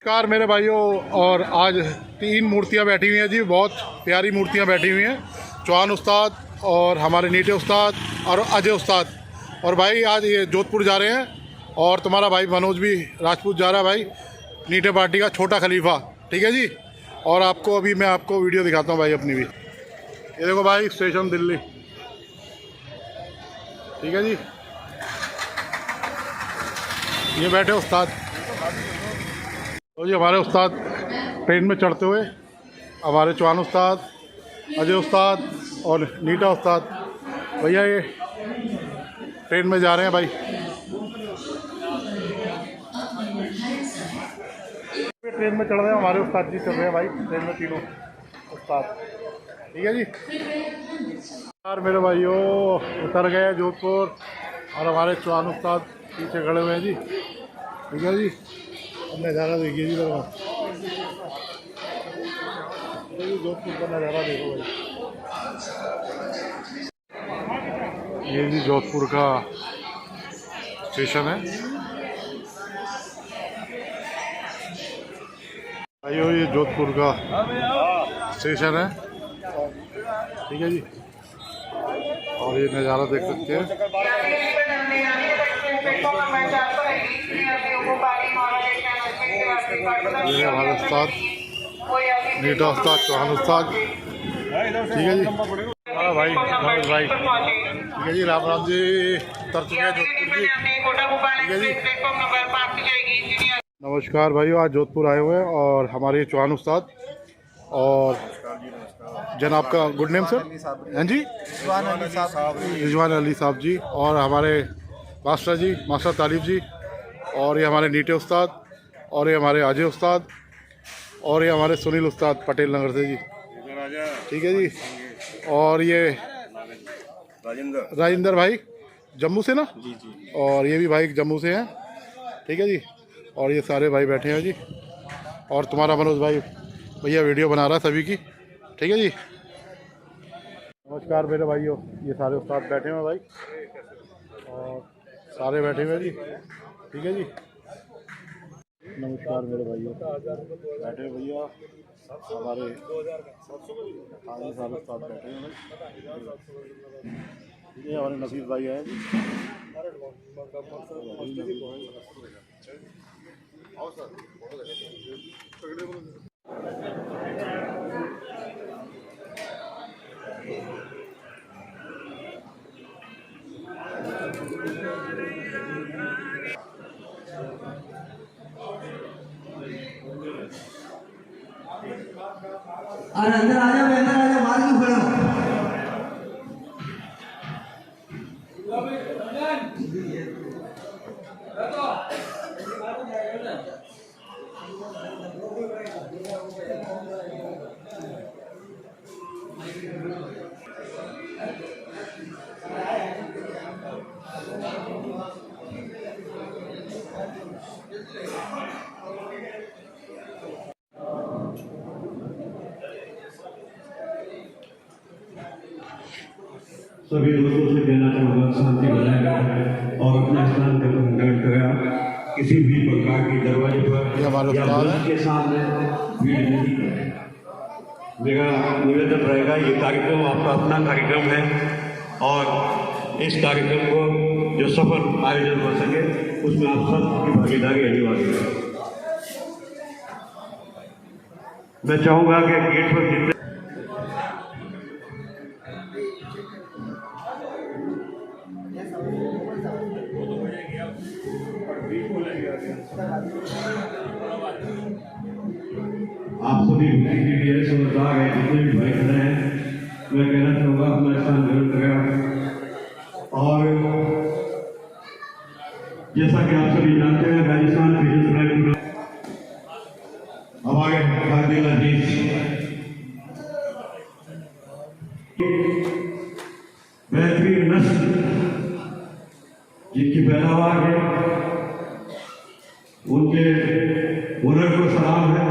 नमस्कार मेरे भाइयों। और आज 3 मूर्तियां बैठी हुई हैं जी, बहुत प्यारी मूर्तियां बैठी हुई हैं। चौहान उस्ताद और हमारे नीटे उस्ताद और अजय उस्ताद। और भाई आज ये जोधपुर जा रहे हैं और तुम्हारा भाई मनोज भी राजपूत जा रहा है भाई, नीटे पार्टी का छोटा खलीफा। ठीक है जी। और आपको अभी मैं आपको वीडियो दिखाता हूँ भाई अपनी भी। ये देखो भाई, स्टेशन दिल्ली। ठीक है जी। ये बैठे उस्ताद। तो जी हमारे उस्ताद ट्रेन में चढ़ते हुए, हमारे चौहान उस्ताद, अजय उस्ताद और नीटा उस्ताद भैया ये ट्रेन में जा रहे हैं भाई। ट्रेन में चढ़ रहे हैं, हमारे उस्ताद जी चल रहे हैं भाई ट्रेन में, तीनों उस्ताद। ठीक है जी। यार मेरे भाइयों उतर गए जोधपुर और हमारे चौहान उस्ताद पीछे खड़े हुए हैं जी। ठीक है जी। नज़ारा देखिए जी, जोधपुर का नज़ारा देखो भाई। ये जी जोधपुर का स्टेशन है भाइयों, ये जोधपुर का स्टेशन है। ठीक है जी। और ये नज़ारा देख सकते हैं। ये हमारे उस्ताद नीटा उस्ताद, चौहान उस्ताद। ठीक है जी। हाँ भाई मनोज भाई। ठीक है जी। राम राम जी उतर चुके हैं जोधपुर जी। ठीक है जी। नमस्कार भाइयों, आज जोधपुर आए हुए हैं और हमारे चौहान उस्ताद और जनाब का गुड नेम सर? हैं जी, रिजवान अली साहब जी। और हमारे मास्टर जी, मास्टर तालिब जी। और ये हमारे नीटे उस्ताद और ये हमारे अजय उस्ताद और ये हमारे सुनील उस्ताद पटेल नगर से जी। ठीक है जी। और ये राजेंद्र भाई जम्मू से ना जी जी। और ये भी भाई जम्मू से हैं। ठीक है जी। और ये सारे भाई बैठे हैं जी। और तुम्हारा मनोज भाई भैया वीडियो बना रहा है सभी की। ठीक है जी। नमस्कार मेरे भाइयों, ये सारे उस्ताद बैठे हुए भाई और सारे बैठे हुए जी। ठीक है जी। नमस्कार मेरे भाइयों, बैठे भैया हमारे सारे उस्ताद बैठे हैं। ये हमारे नसीब भाई हैं जी। अरे अंदर आ जाओ, अंदर आ जाओ, बाहर क्यों खड़े हो? सभी दोस्तों से कहना चाहूँगा शांति बनाए रखें और अपने स्थान पर भंग करें। किसी भी प्रकार की दरवाजे पर या बस के सामने भीड़ नहीं करें। मेरा निवेदन रहेगा, ये कार्यक्रम आपका अपना कार्यक्रम है और इस कार्यक्रम को जो सफल आयोजन हो सके उसमें आप सबकी भागीदारी अनिवार्य है। मैं चाहूँगा कि गेट पर जितने आप सभी समझदार हैं, जितने भी भाई खड़े हैं, मैं कहना चाहूँगा अपना स्थान ग्रहण करें। और जैसा कि आप सभी जानते हैं, राजस्थान हमारे खादिल अजीज बेहतरीन नस्ल जिनकी पैदावार है, उनके हुनर को सलाम है।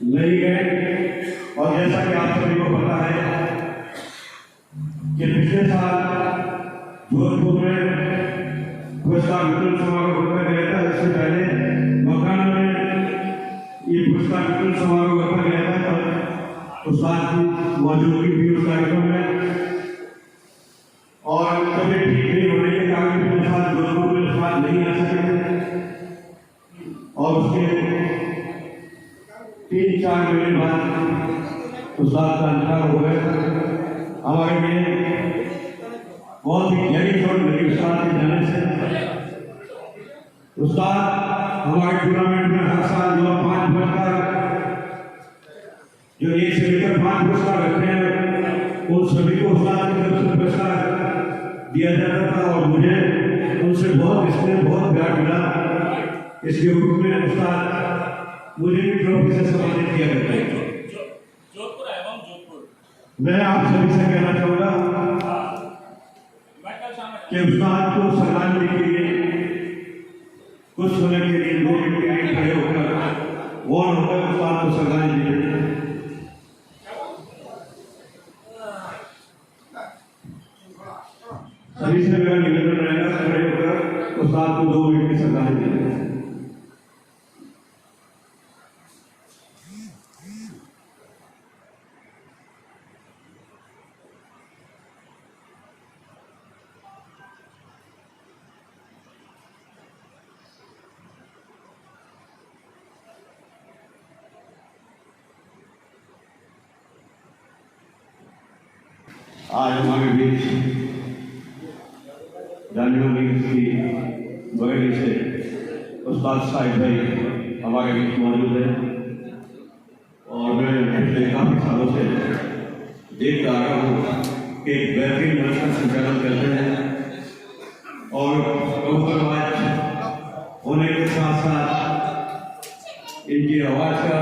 नहीं गए। और जैसा कि आप सभी को पता है कि पिछले साल जोधपुर में पुरस्कार वितरण समारोह होकर गया था। इससे पहले मकान में समारोह रखा गया था, उस्ताद की मौजूदगी भी उस कार्यक्रम में, और तबियत ठीक नहीं होने के कारण भी उस्ताद जोधपुर में उस्ताद नहीं आ सके थे, और उसके 3-4 महीने बाद उस्ताद का इंतकाल हो गया। हमारे लिए बहुत ही गहरी चोट लगी उस्ताद के जाने से। उस्ताद हमारे टूर्नामेंट में हर साल जो 5 पुरस्कार, जो 1 से लेकर 5 पुरस्कार रखते हैं, उन सभी को उस्ताद की तरफ से पुरस्कार दिया जाता था, और मुझे उनसे बहुत स्नेह, बहुत प्यार मिला। इसके रूप में उस्ताद मुझे भी ट्रॉफी से सम्मानित किया करते हैं। मैं आप सभी से कहना चाहूँगा कि उस्ताद को श्रद्धांजलि के लिए कुछ समय के लिए 2 मिनट के लिए खड़े होकर वॉन होकर उस्ताद को श्रद्धांजलि दें। सभी से मेरा निवेदन रहेगा खड़े होकर उस्ताद को 2 मिनट की श्रद्धांजलि दें। आज हमारे बीच जानियों की बगैर से उस्ताद साहिब भाई हमारे बीच मौजूद है, और मैं पिछले काफ़ी सालों से देखता आ रहा हूँ कि एक बेहतरीन मंच का संचालन करते हैं, और कबूतरबाज होने के साथ साथ इनकी आवाज़ का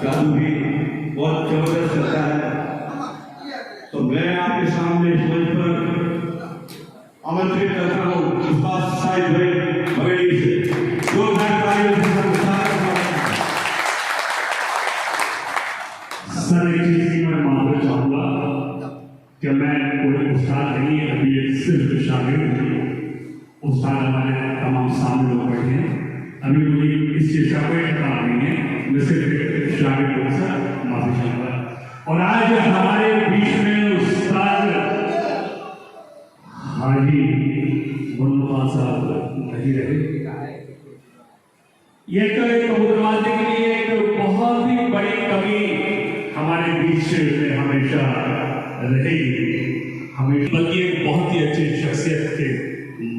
जादू भी बहुत जबरदस्त रहता है। तो मैं आपके सामने इस मंच पर आमंत्रित करता हूँ उस्ताद साहिब भाई बगेड़ी से, जो सर एक चीज की मैं मानना चाहूँगा कि मैं कोई उस्ताद नहीं, अभी एक सिर्फ शागिर्द हूँ। उस्ताद हमारे तमाम सामने लोग बैठे हैं, अभी मुझे इस चीज का कोई पता नहीं है, मैं सिर्फ शागिर्द हूँ सर, माफी चाहूँगा। और आज हमारे बीच में उस्ताद हाजी मुन्ना साहब नहीं रहे। ये तो एक कबूतरबाजी के लिए एक बहुत ही बड़ी कमी हमारे बीच में हमेशा रहेगी। हमें बल्कि एक बहुत ही अच्छी शख्सियत के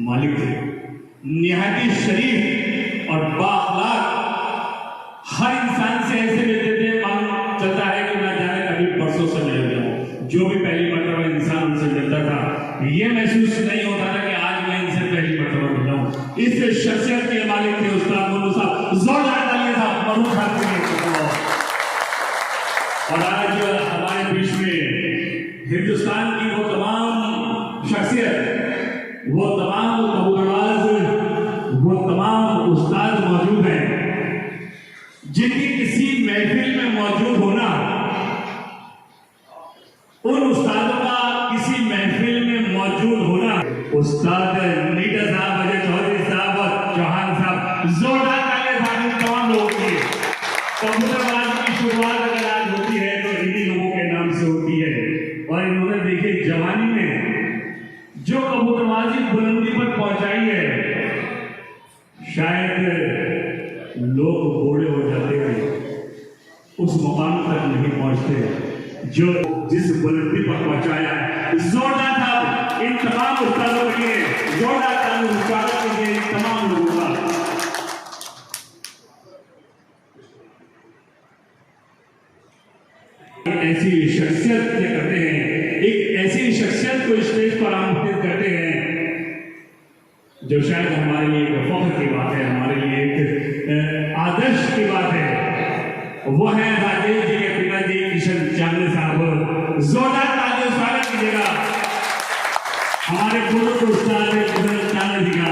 मालिक थे, निहायती शरीफ और बाअखलाक, हर इंसान से ऐसे मिलते थे मालूम चलता है कि मैं जाने कभी परसों से मिल जाऊं। जो भी पहली मरतबा इंसान उनसे मिलता था, ये महसूस नहीं होता था कि आज मैं इनसे पहली मरतबा मिल जाऊं। इस शख्सियत के मालिक थे उस्ताद मुन्ना साहब, जोरदार तालियां साहब मरहूम साहब के लिए। और आज हमारे बीच में हिंदुस्तान की वो तमाम शख्सियत, वो तमाम कबूतरबाज, वो तमाम उस्ताद मौजूद हैं जिनकी किसी महफिल में मौजूद होना, उन उस्तादों का किसी महफिल में मौजूद होना, उस्ताद नीटा साहब, अजय चौधरी साहब और चौहान साहब, जोरदार तालियां साहब तमाम लोगों के लिए। कबूतरबाज की शुरुआत अगर आज होती है तो इन्हीं लोगों के नाम से होती है, और इन्होंने देखिए जवानी में जो कबूतरबाजी बुलंदी पर पहुंचाई है, शायद लोग बूढ़े हो जाते हैं उस मुकाम तक नहीं पहुंचते जो जिस बुलंदी पर पहुंचाया है। जोरदार साहब इन तमाम उस्तादों के लिए, जोरदार स्वागत के लिए इन तमाम लोगों का। ऐसी शख्सियत ये करते हैं, एक ऐसी शख्सियत को स्टेज पर आमंत्रित करते हैं जो शायद हमारे लिए एक फख्र की बात है, हमारे लिए एक आदर्श की बात है। वो है राजेश जी के पिताजी किशन चांदे साहब, जोरदार तालियों से स्वागत कीजिएगा हमारे पूर्व उस्ताद किशन चांदे जी का।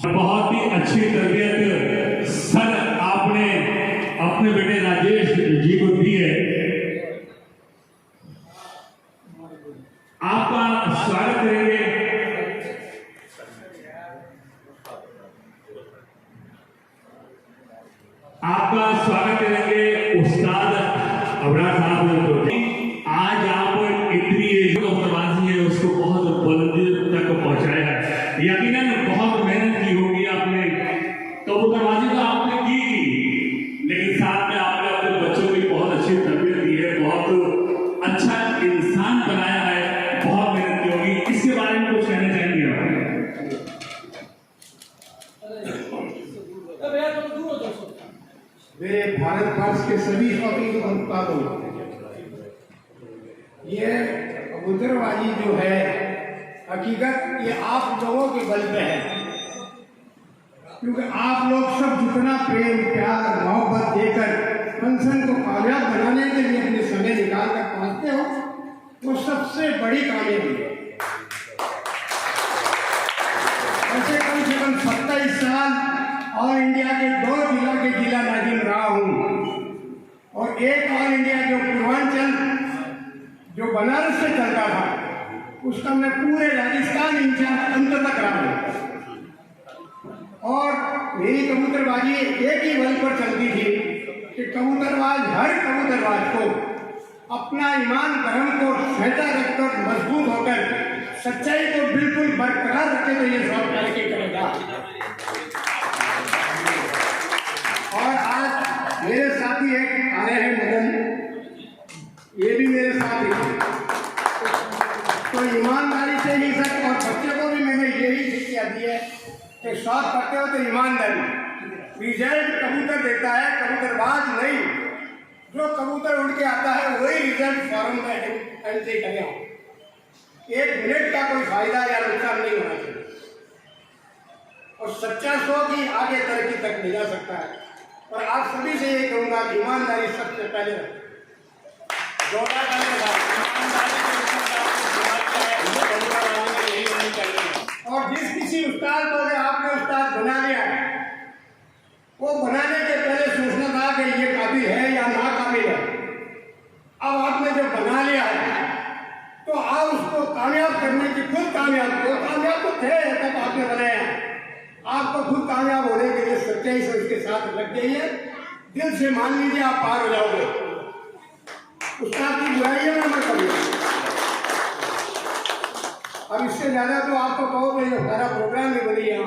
बहुत ही अच्छी तरबियत सर आपने अपने बेटे राजेश जी को दी है। आपका स्वागत करेंगे आपका स्वागत करेंगे उस्ताद अबरार साहब। आज आप इतनी जो प्रवासी है उसको बहुत बुलंदी तक पहुंचाया है। यकीनन बहुत मेहनत की होगी आपने, कबूतरबाजी तो आपने की, लेकिन साथ में आपने अपने बच्चों को बहुत अच्छी तरबियत दी है, बहुत अच्छा इंसान बनाया है, बहुत मेहनत की होगी। इसके बारे में कुछ कहना चाहेंगे आप? मेरे भारत वर्ष के सभी शौकीन कबूतरों, ये कबूतरबाजी जो है हकीकत ये आप लोगों के बल पे है, क्योंकि आप लोग सब जितना प्रेम प्यार मोहब्बत देकर फंक्शन को कामयाब बनाने के लिए अपने समय निकाल कर पहुंचते हो, वो सबसे बड़ी कामयाबी है। ऐसे कम से कम 27 साल ऑल इंडिया के 2 जिला के जिला नाजिम रहा हूँ, और एक ऑल इंडिया जो पूर्वांचल जो बनारस से चलता था उसका मैं पूरे राजस्थान इंचार्ज अंत तक रहा हूँ। और मेरी कबूतरबाजी एक ही बल पर चलती थी कि कबूतरबाज हर कबूतरबाज को अपना ईमान धर्म को सहता रखकर मजबूत होकर सच्चाई को बिल्कुल बरकरार रखे तो ये सब करके करेगा। और आज मेरे साथी एक आए हैं मदन, ये भी मेरे साथ ही, तो ईमानदारी से ही सर, और बच्चे को भी मैंने यही शिक्षा दी है कि शौक करते हो तो ईमानदारी, रिजल्ट कबूतर देता है, कबूतरबाज नहीं। जो कबूतर उड़ के आता है वही रिजल्ट फॉर्म में एंट्री करेगा। 1 मिनट का कोई फायदा या नुकसान नहीं होना चाहिए, और सच्चा शौक ही आगे तरक्की तक ले जा सकता है। और आप सभी से ये कहूँगा कि ईमानदारी सबसे पहले और जिस किसी उस्ताद को आपने उस्ताद बना लिया, वो बनाने के पहले सोचना था कि ये काबिल है या ना काबिल है। अब आपने जब बना लिया है तो आप उसको कामयाब करने की खुद कामयाब तो थे तब आपने बनाया, आपको खुद कामयाब होने के लिए सच्चाई से उसके साथ लग जाइए, दिल से मान लीजिए आप पार हो जाओगे। उस्ताद की बुराइयों में मत करिए। अब इससे ज्यादा तो आपको कहोगे जो सारा प्रोग्राम भी बनी है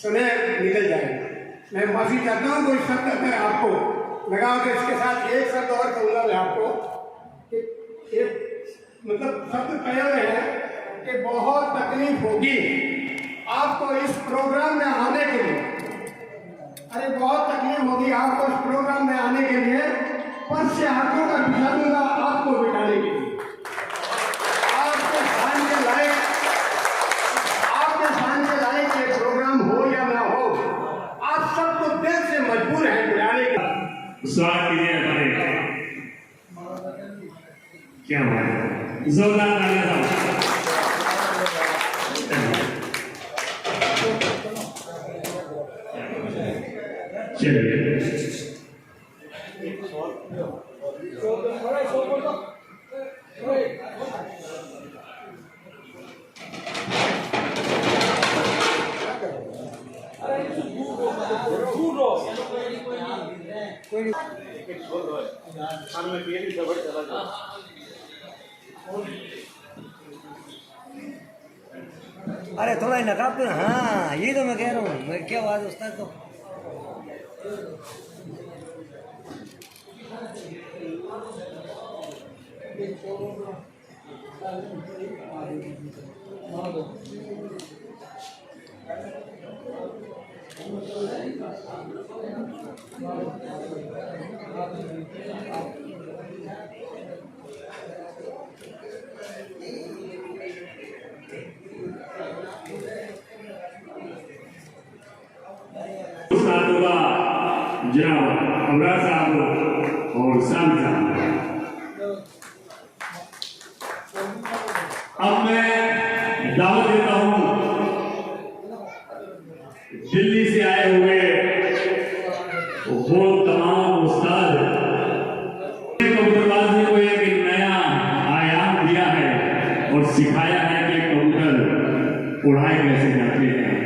समय निकल जाएगा। मैं माफी चाहता हूँ कोई शब्द अगर आपको लगा कि इसके साथ एक शब्द और कहूँगा मैं आपको कि एक मतलब शब्द कहे हुए हैं कि बहुत तकलीफ होगी आपको इस प्रोग्राम में आने के लिए। अरे बहुत तकलीफ होगी आपको इस प्रोग्राम में आने के लिए, पर से हाथों का बिछा दूंगा आपको बिठाने के लिए। आपके स्थान के लायक ये प्रोग्राम हो या ना हो, आप सबको दिल से मजबूर हैं बुलाने के। स्वागत कीजिए हमारे, क्या हुआ, जोरदार तालियां दो। चलिए अरे थोड़ा नकाब तो, हाँ ये तो मैं कह रहा हूँ, मैं क्या बात उस्ताद तो जनाब अबरार साहब और सामी साहब। अब मैं दावत देता हूं दिल्ली से आए हुए वो तमाम उस्ताद कबूतरबाजी को एक नया आयाम दिया है और सिखाया है कि कबूतर उड़ाए कैसे जाते हैं।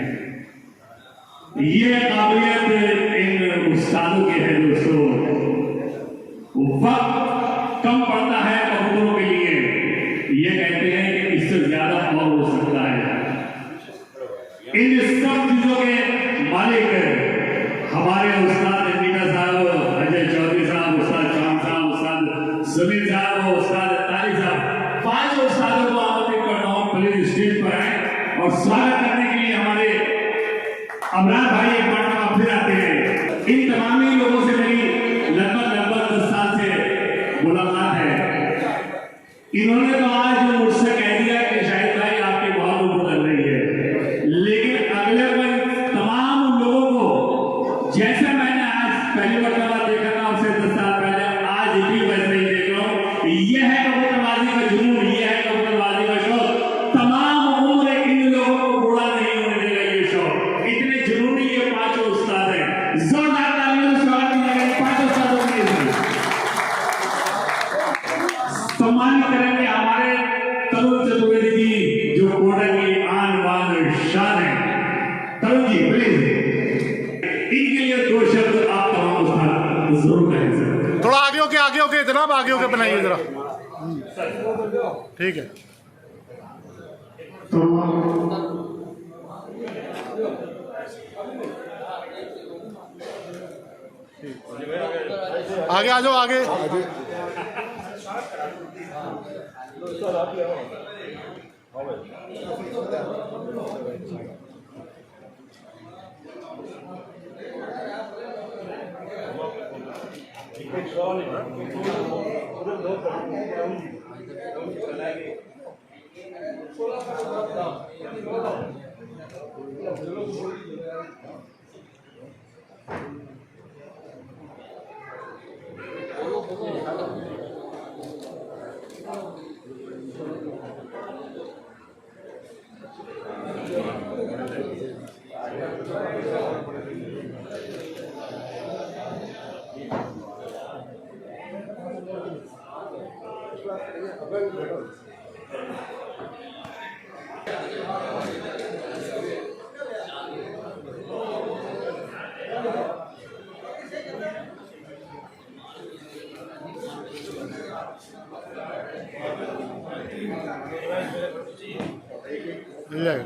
ये काबिलियत इन उस्तादों के हैं दोस्तों। वक्त कम पड़ता है कबूतरों के लिए, ये कहते हैं कि इससे ज्यादा और हो सकता है। इन सब चीजों के मालिक हमारे उस्ताद मीना साहब, अजय चौधरी साहब, उस्ताद चांद साहब, उस्ताद सुनील साहब, उस्ताद तारिक साहब, 5 उस्तादों को आमंत्रित करता हूं प्लीज स्टेज पर आए और स्वागत करने के लिए हमारे अमरान भाई एक मरतबा फिर आते हैं। इन तमामी लोगों से मेरी लगभग 10 साल से मुलाकात है। इन्होंने तो आज मुझसे कह दिया कि शायद भाई आपकी बहुत उम्र लग रही है, लेकिन अगले दिन तमाम लोगों को जैसे मैंने आज पहली मरतबा देखा था उससे 10 साल पहले, आज भी वैसे ही देख रहा हूँ। यह है कबूतरबाजी का जुनून, यह है कबूतरबाजी का शौक। तमाम उम्र इन लोगों को बुरा नहीं होने देगा ये शौक। इतने जुनूनी ये 5 उस्ताद हैं। जोरदार तालियों से स्वागत कीजिएगा 5 उस्तादों के लिए। सम्मानित करेंगे हमारे तरुण चतुर्वेदी जी, जो कोटा की आन बान शान है। तरुण जी प्लीज, इनके लिए 2 शब्द आप तमाम उस्ताद जरूर कहें सर। थोड़ा आगे होके जनाब, आगे होके बनाइए जरा। ठीक है। तो आगे आ जाओ, आगे। मिल जाएगा।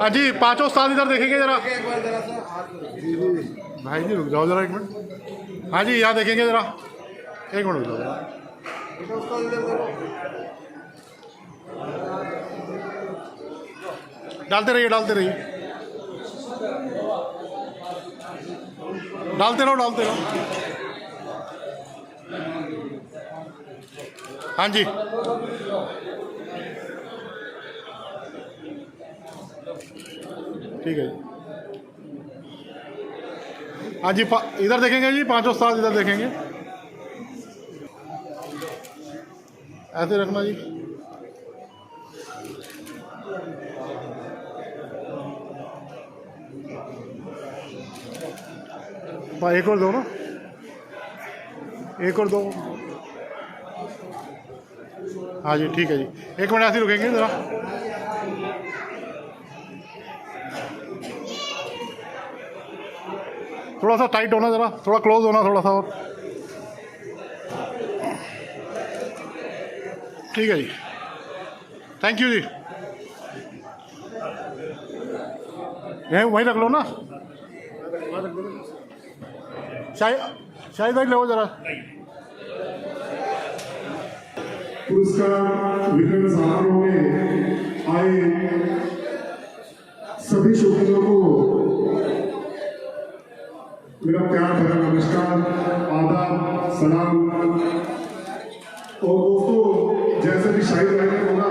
हाँ जी, 5 उस्ताद इधर देखेंगे जरा। भाई जी रुक जाओ जरा 1 मिनट। हाँ जी, यहाँ देखेंगे जरा, 1 मिनट रुक जाओ जरा। डालते रहिए डालते रहो। हाँ जी, ठीक है जी। हाँ जी, इधर देखेंगे जी, 5 उस्ताद इधर देखेंगे। ऐसे रखना जी। एक और दो ना, एक और दो। हाँ जी, ठीक है जी। 1 मिनट ऐसे रुकेंगे ज़रा। थोड़ा सा टाइट होना, ज़रा थोड़ा क्लोज होना, थोड़ा सा और। ठीक है जी, थैंक यू जी। यहीं वहीं रख लो ना, शायद ले जरा। पुरस्कार वितरण समारोह में आए सभी शौकीनों को मेरा प्यार भरा नमस्कार, आदाब, सलाम। और दोस्तों, जैसे भी शाहिद भाई ने बोला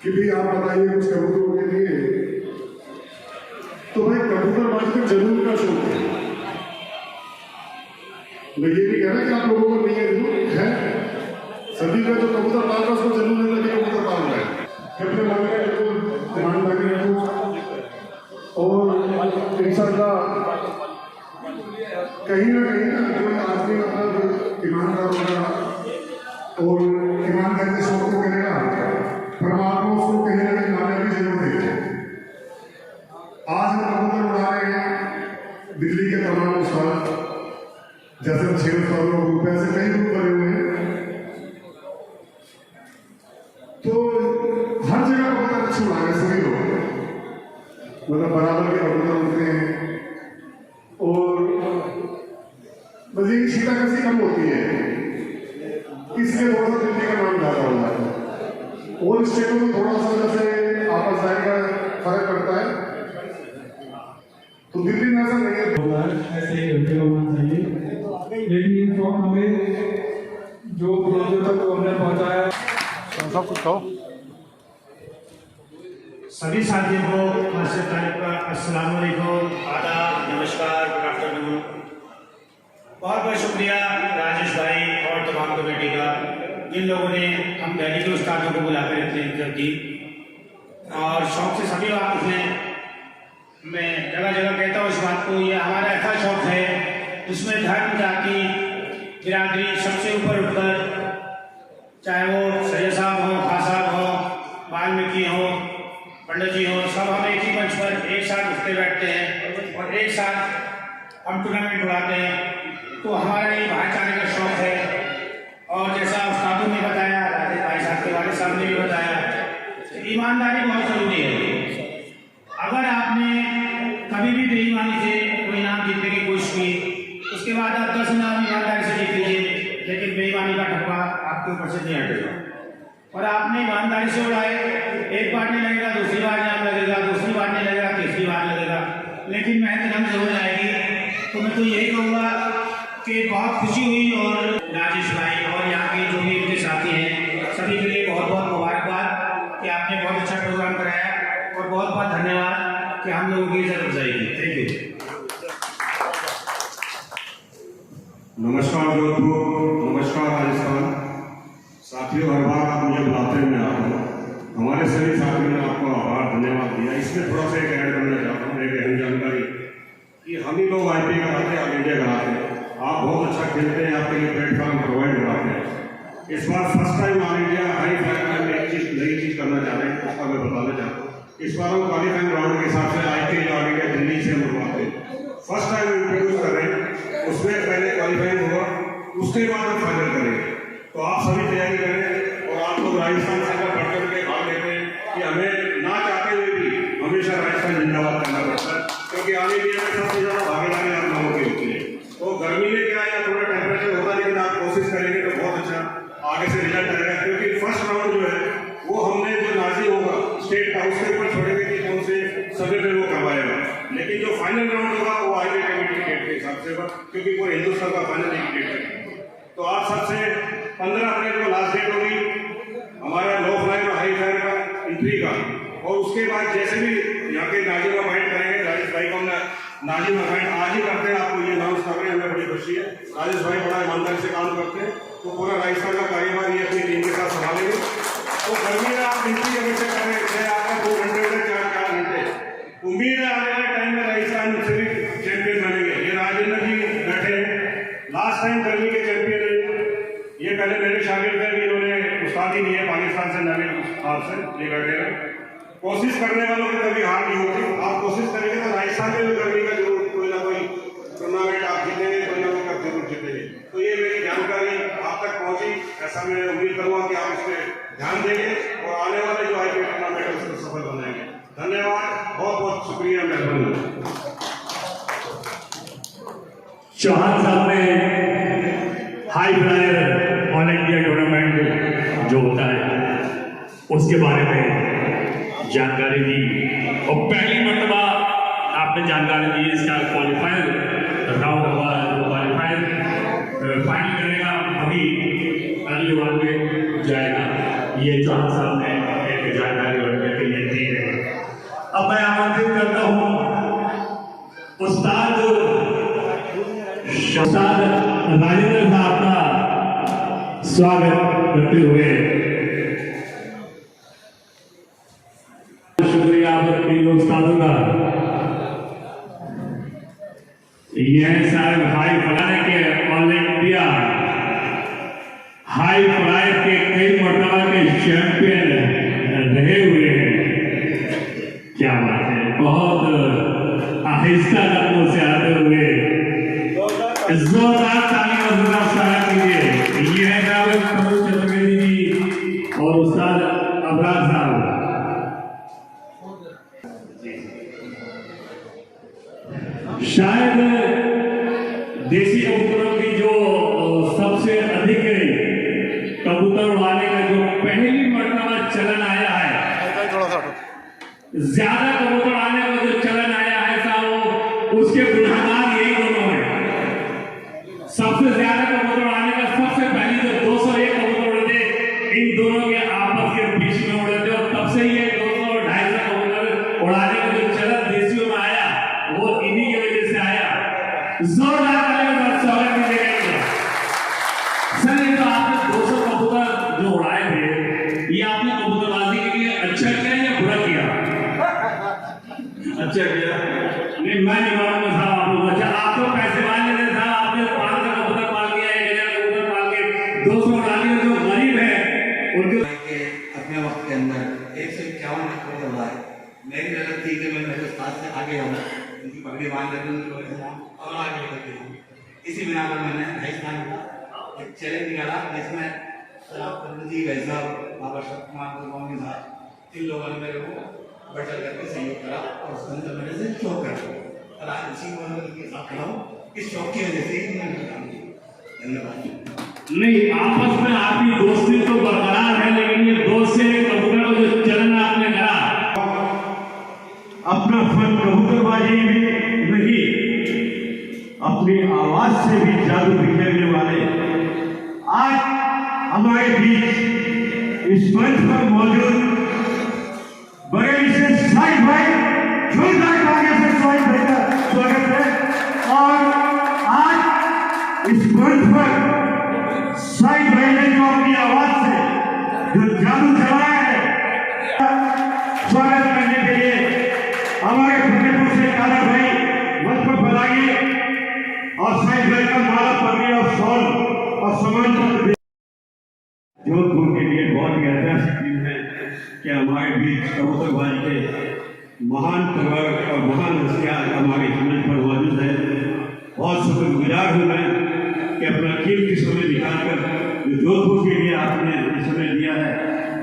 कि भी आप बताइए कुछ कबूतरों के लिए, तो भाई कबूतरबाजी में जुनून का शौक है। मैं ये भी कह रहा कि आप लोगों को नहीं है, है सभी का जो कबूतर पाल रहा है उसको जुनून है, लगे कबूतर पाल रहा है। अपने मन में बिल्कुल ध्यान लगे रखो और इंशाअल्लाह कहीं ना कहीं ना जो आदमी मतलब ईमानदार होगा और ईमानदारी से शौक को करेगा, परमात्मा उसको कहीं ना कहीं लाने की जरूरत है। आज हम कबूतर उड़ा रहे हैं दिल्ली के तमाम उस्ताद, जैसे 6 उस्तादों का ग्रुप है, ऐसे कई ग्रुप बने हुए हैं, तो हर जगह कबूतर अच्छे उड़ा रहे सभी लोग, मतलब बराबर के कबूतर उड़ते हैं। और बस ये छीटाकशी कम होती है, इसलिए थोड़ा सा दिल्ली का नाम ज्यादा हो जाता है। और स्टेटों में थोड़ा सा जैसे आपस का फर्क पड़ता है, तो दिल्ली में ऐसा नहीं है। ऐसे ही घंटे होना चाहिए, लेकिन इन फॉर्म हमें जो प्रोजेक्ट को हमने पहुंचाया। सब कुछ कहो। सभी साथियों को मास्टर तारीफ का अस्सलाम वालेकुम, आदाब, नमस्कार, गुड आफ्टरनून। बहुत बहुत शुक्रिया राजेश भाई और तमाम कमेटी का, जिन लोगों ने हम दिल्ली के उस्तादों को बुलाकर इतनी इज्जत दी। और शौक से सभी बात उसने, मैं जगह जगह कहता हूँ इस बात को, ये हमारा ऐसा शौक है जिसमें धर्म, जाति, बिरादरी सबसे ऊपर उठकर, चाहे वो सैयद साहब हो, खां साहब हो, वाल्मीकि हो, पंडित जी हो, सब हम एक ही मंच पर एक साथ उठते बैठते हैं और एक साथ हम टूर्नामेंट उड़ाते हैं। तो हमारा ये भाईचारे का शौक है। और जैसा उस्तादों ने बताया, राजेश भाई साहब के वाले साहब ने भी बताया, ईमानदारी बहुत जरूरी है। अगर आपने कभी भी बेईमानी से कोई इनाम जीतने की कोशिश की, उसके बाद आप 10 इनाम ईमानदारी से जीत लीजिए, लेकिन बेईमानी का ठप्पा आपके ऊपर से नहीं हटेगा। और आपने ईमानदारी से उड़ाए, एक बार नहीं लगेगा, दूसरी बार इनाम लगेगा, दूसरी बार नहीं लगेगा, तीसरी बार लगेगा, लेकिन मेहनत हम जरूर आएगी। तो मैं तो यही कहूँगा कि बहुत खुशी हुई, और राजेश भाई और यहाँ के जो भी इनके साथी हैं सभी के लिए बहुत बहुत मुबारकबाद कि आपने बहुत अच्छा प्रोग्राम कराया, और बहुत बहुत धन्यवाद कि हम लोगों की इज्जत अफजाई की। Thank you. नमस्कार जोधपुर, नमस्कार राजस्थान। साथियों, हर बार आप मुझे बुलाते हैं, मैं आता हूँ। हमारे सभी साथियों ने आपको आभार धन्यवाद दिया। इसमें थोड़ा सा एक ऐड करना चाहता हूँ, एक अहम जानकारी कि हम ही लोग IPA कराते हैं, ऑल इंडिया कराते हैं। आप बहुत अच्छा खेलते हैं, आपके लिए प्लेटफॉर्म प्रोवाइड कराते हैं। इस बार first time all India high flag में एक नई चीज़ करना चाह रहे हैं, उसका मैं बताना चाहता हूँ। इस बार हम क्वालिफाइंग राउंड के हिसाब से IPA ऑल इंडिया दिल्ली से मंगवाते हैं। फर्स्ट टाइम इंट्रोड्यूस कर रहे हैं, उसमें पहले क्वालिफाइंग होगा, उसके बाद हम फाइनल करेंगे। तो आप सभी तैयारी करें, और आप लोग राजस्थान से बढ़ चढ़ के भाग लेते हैं कि हमें ना चाहते हुए भी हमेशा राजस्थान जिंदाबाद करना पड़ता है, क्योंकि ऑल इंडिया में सबसे ज़्यादा भागीदारी आप लोगों की होती है। तो गर्मी में क्या है, थोड़ा टेम्परेचर होगा, लेकिन आप कोशिश करेंगे तो बहुत अच्छा आगे से रिजल्ट आएगा। क्योंकि फर्स्ट राउंड जो है वो हमने जो नाजी होगा स्टेट का, उसके ऊपर छोड़ेंगे कि कौन से सभी पे वो करवाएगा, लेकिन जो फाइनल राउंड होगा वो IPA कमेटी डेट के हिसाब से होगा, क्योंकि पूरे हिंदुस्तान का फाइनल एक डेट है। तो आप सबसे 15 अप्रैल को लास्ट डेट होगी हमारा लो फ्लाइंग और हाई फ्लाइंग का एंट्री का, और उसके बाद जैसे भी यहाँ के नाजिम अपॉइंट करेंगे, राजेश भाई को हमने नाजिम अपॉइंट आज ही करते हैं, आपको ये अनाउंस कर रहे हैं, हमें बड़ी खुशी है। राजेश भाई बड़ा ईमानदारी से काम करते हैं, तो पूरा राजस्थान का कार्यभार ये अपनी टीम के साथ संभालेंगे। तो गर्मी में आप एंट्री अभी से कर रहे थे, आपका 2 घंटे हो गए, 4 घंटे। उम्मीद है आने वाले टाइम में राजस्थान से भी चैंपियन बनेंगे। ये राजेंद्र जी बैठे हैं, लास्ट टाइम दिल्ली के चैंपियन है। ये पहले मेरे शागिर्द थे, इन्होंने उस्तादी दी है पाकिस्तान से, नवीन साहब से। ये बैठे हैं, कोशिश करने वालों की कभी हार नहीं होती। आप कोशिश करेंगे तो राजस्थान में भी गर्मी का जरूर कोई ना कोई टूर्नामेंट आप जीतेंगे, कोई ना कोई कप जरूर जीतेंगे। तो ये मेरी जानकारी आप तक पहुंची, ऐसा मैं उम्मीद करूंगा कि आप इस पर ध्यान देंगे और आने वाले जो IPA टूर्नामेंट है उसको सफल बनाएंगे। धन्यवाद, बहुत बहुत शुक्रिया, मेहरबानी। चौहान साहब ने high flyer all India tournament जो होता है उसके बारे में जानकारी दी, और पहली मरतबा आपने जानकारी दी। इसका क्वालिफायर राउंड हुआ, क्वालिफायर फाइनल करेगा, अभी अगले राउंड में जाएगा। ये चौहान साहब ने एक जानकारी के लिए दी है। अब मैं आमंत्रित करता हूँ उस्ताद राजेंद्र साहब का स्वागत करते हुए। शुक्रिया आप तीनों उस्तादों का। ये साहब हाई फ्लाई के ऑल इंडिया हाई फ्लाई के कई मरतबा के चैंपियन रहे हुए हैं। क्या बात है, बहुत आहिस्ता कदमों से आते हुए जोरदार ताली और जोरदार सलाम कीजिए। ये है जनाब प्रभु चतुर्वेदी जी और उस्ताद अबरार साहब। शायद देसी कबूतरों की जो सबसे अधिक कबूतर उड़ाने का जो पहली मरतबा चलन आया है, थोड़ा सा ज्यादा कबूतर आने का जो चलन आया है साहब, उसके बुनियाद यही दोनों हैं। सबसे ज्यादा कबूतर आने का सबसे पहले जो 201 कबूतर उड़े थे, इन दोनों के आपस के बीच में उड़े थे और तब से ये 200-250 कबूतर उड़ाने का जो चलन देसियों में आया, वो इन्हीं की वजह से आया। जोरदार तालियों का स्वागत कीजिएगा। सर, ये तो आपने 200 कबूतर जो उड़ाए थे, ये आपने कबूतरबाजी के लिए अच्छा किया या बुरा किया? अच्छा किया। नहीं, मैं नहीं मानूंगा साहब आप लोग। अच्छा, आप तो पैसे मान लेते साहब, आपने 500 कबूतर पाल दिया, 1000 कबूतर पाल के 200 उड़ा दिए। जो गरीब है उनके अपने वक्त के अंदर 151 कबूतर उड़ाए। मेरी गलत थी कि मैं मेरे उस्ताद से आगे आऊँ, उनकी पगड़ी बांध लेते और आगे बढ़ते हूँ। इसी बिना पर मैंने राजस्थान का एक चैलेंज निकाला, जिसमें जी वैसा बाबा शरद कुमार गोस्वामी साहब, 3 लोगों ने मेरे को बढ़ करके सहयोग करा और उसके अंदर मेरे से चौक कर और आज इसी के साथ खड़ा हूँ। इस चौक की वजह से ही मैंने काम किया। धन्यवाद। नहीं, आपस में आपकी दोस्ती तो बरकरार है, लेकिन ये दोस्त से कबूतर का जो चलन आपने करा, अपना फन कबूतरबाजी में नहीं, अपनी आवाज से भी जादू बिखेरने वाले आज हमारे बीच इस मंच पर मौजूद बरेली से साहिब भाई, जोरदार तालियों से साहिब भाई का स्वागत है। और आज इस मंच पर साहिब भाई ने जो अपनी आवाज से जो जादू चलाया है, स्वागत करने के लिए हमारे फतेहपुर से काला भाई मंच पर बुलाइए और साहिब भाई का माला पगड़ी और शॉल और सम्मान पत्र जोधपुर के लिए बहुत ही ऐतिहासिक दिन है कि हमारे बीच कबूतरबाजी के महान प्रवर्ग और महान हस्तियां हमारे मंच पर मौजूद है। बहुत शुक्रगुजार हूँ मैं कि अपना कीमती समय निकालकर जो जोधपुर के लिए आपने समय दिया है,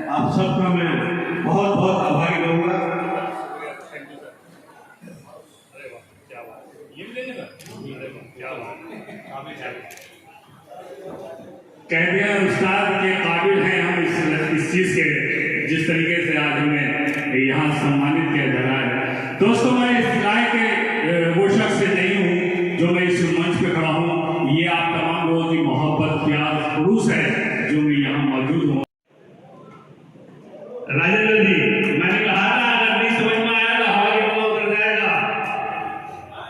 आप सबका मैं बहुत बहुत आभारी रहूँगा। कह दिया उस्ताद के काबिल हैं हम इस चीज के, जिस तरीके से आज हमें यहाँ सम्मानित किया जा रहा है। दोस्तों, मैं इस राय के वो शख्स नहीं हूँ जो मैं इस मंच पे खड़ा हूँ। ये आप तमाम लोगों की मोहब्बत, प्यार, खलूस है जो मैं यहाँ मौजूद हूँ। राजेंद्र जी, मैंने कहा था अगर नहीं समझ में आया तो हवा के बल उतर जाएगा।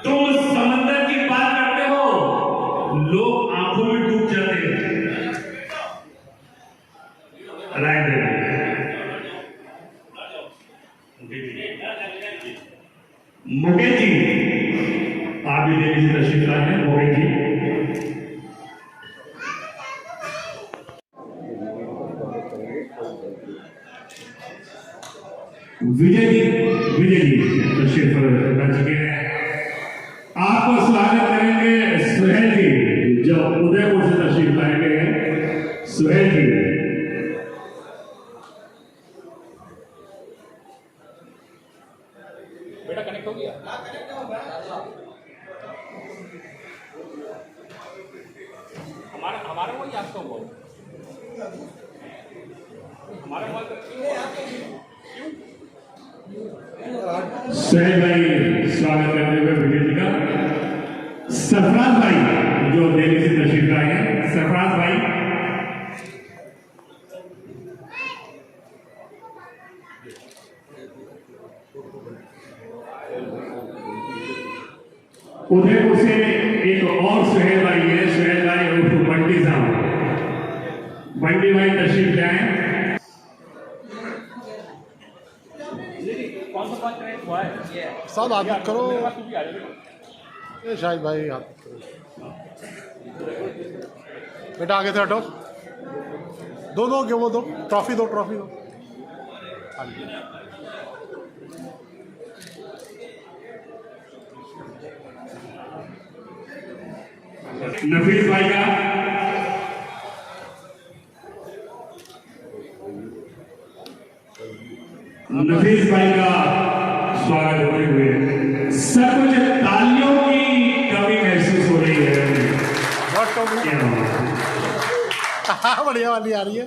तुम उस समंदर की बात करते हो, लोग आंखों में डूब जाते हैं। मुकेश जी, आप भी देवी से तशरीफ लाए हैं। मुकेश जी, विजय जी तशरीफ ला चुके हैं। आपको स्वागत करेंगे सुहेल जी, जो उदयपुर से तशरीफ लाए गए हैं। सुहेल जी, बेटा कनेक्ट हो गया? हमारा मोबाइल आपका मोबाइल, हमारा मोबाइल सुहेल भाई स्वागत करते हुए विजय जी का। सरफराज भाई जो दिल्ली से तशरीफ लाए हैं, सरफराज भाई। उदयपुर से एक और सुहेल भाई है, सुहेल भाई उर्फ बंटी साहब। बंटी भाई तशरीफ लाए। साहब आप करो, ये शाहिद भाई आप करो। बेटा आगे से हटो, दो वो दो ट्रॉफी दो। हाँ जी। नफीस भाई का स्वागत होते हुए सब कुछ तालियों की कमी महसूस हो रही है। बढ़िया वाली आ रही है।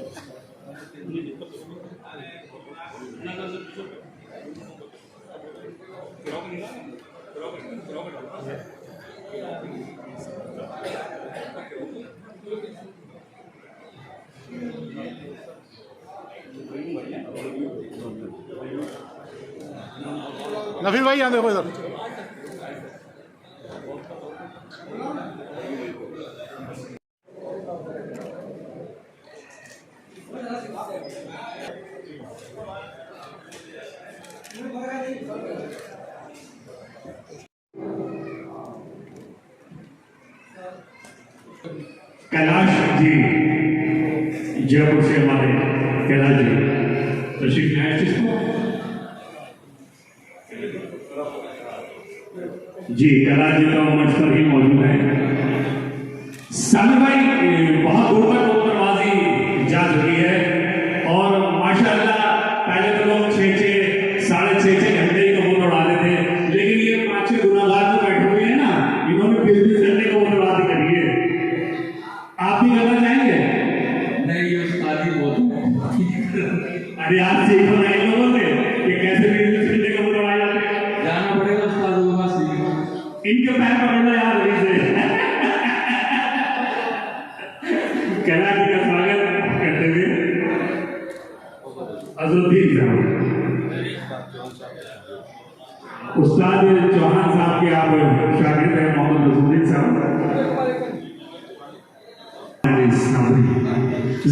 नफीस भाई यहाँ देखो इधर। कैलाश जी जयपुर से हमारे कैलाश जी तशरीफ लाए जिसको जी कैलाश जी का मंच पर ही मौजूद है। सामी भाई बहुत दूर तक कबूतरबाजी जा चुकी है और माशाअल्लाह पहले तो लोग 6-6 घंटे ही कबूतर उड़ाते थे, लेकिन ये 5-6 गुनाहगार जो बैठे हुए हैं ना, इन्होंने 20-20 घंटे कबूतरबाजी करी है। आप भी करना चाहेंगे? नहीं, ये उस्तादी बहुत अरे आप सीखो ना इन लोगों से कि कैसे 20-20 घंटे कबूतर उड़ाए जाते हैं। जाना पड़ेगा उस्ताद के पास सीखना। इनके पैर पकड़ना यार अभी से। कैलाश जी का स्वागत करते हुए अजरुद्दीन साहब, उस्ताद चौहान साहब के आप शागिर्द हैं, मोहम्मद नजरुद्दीन साहब।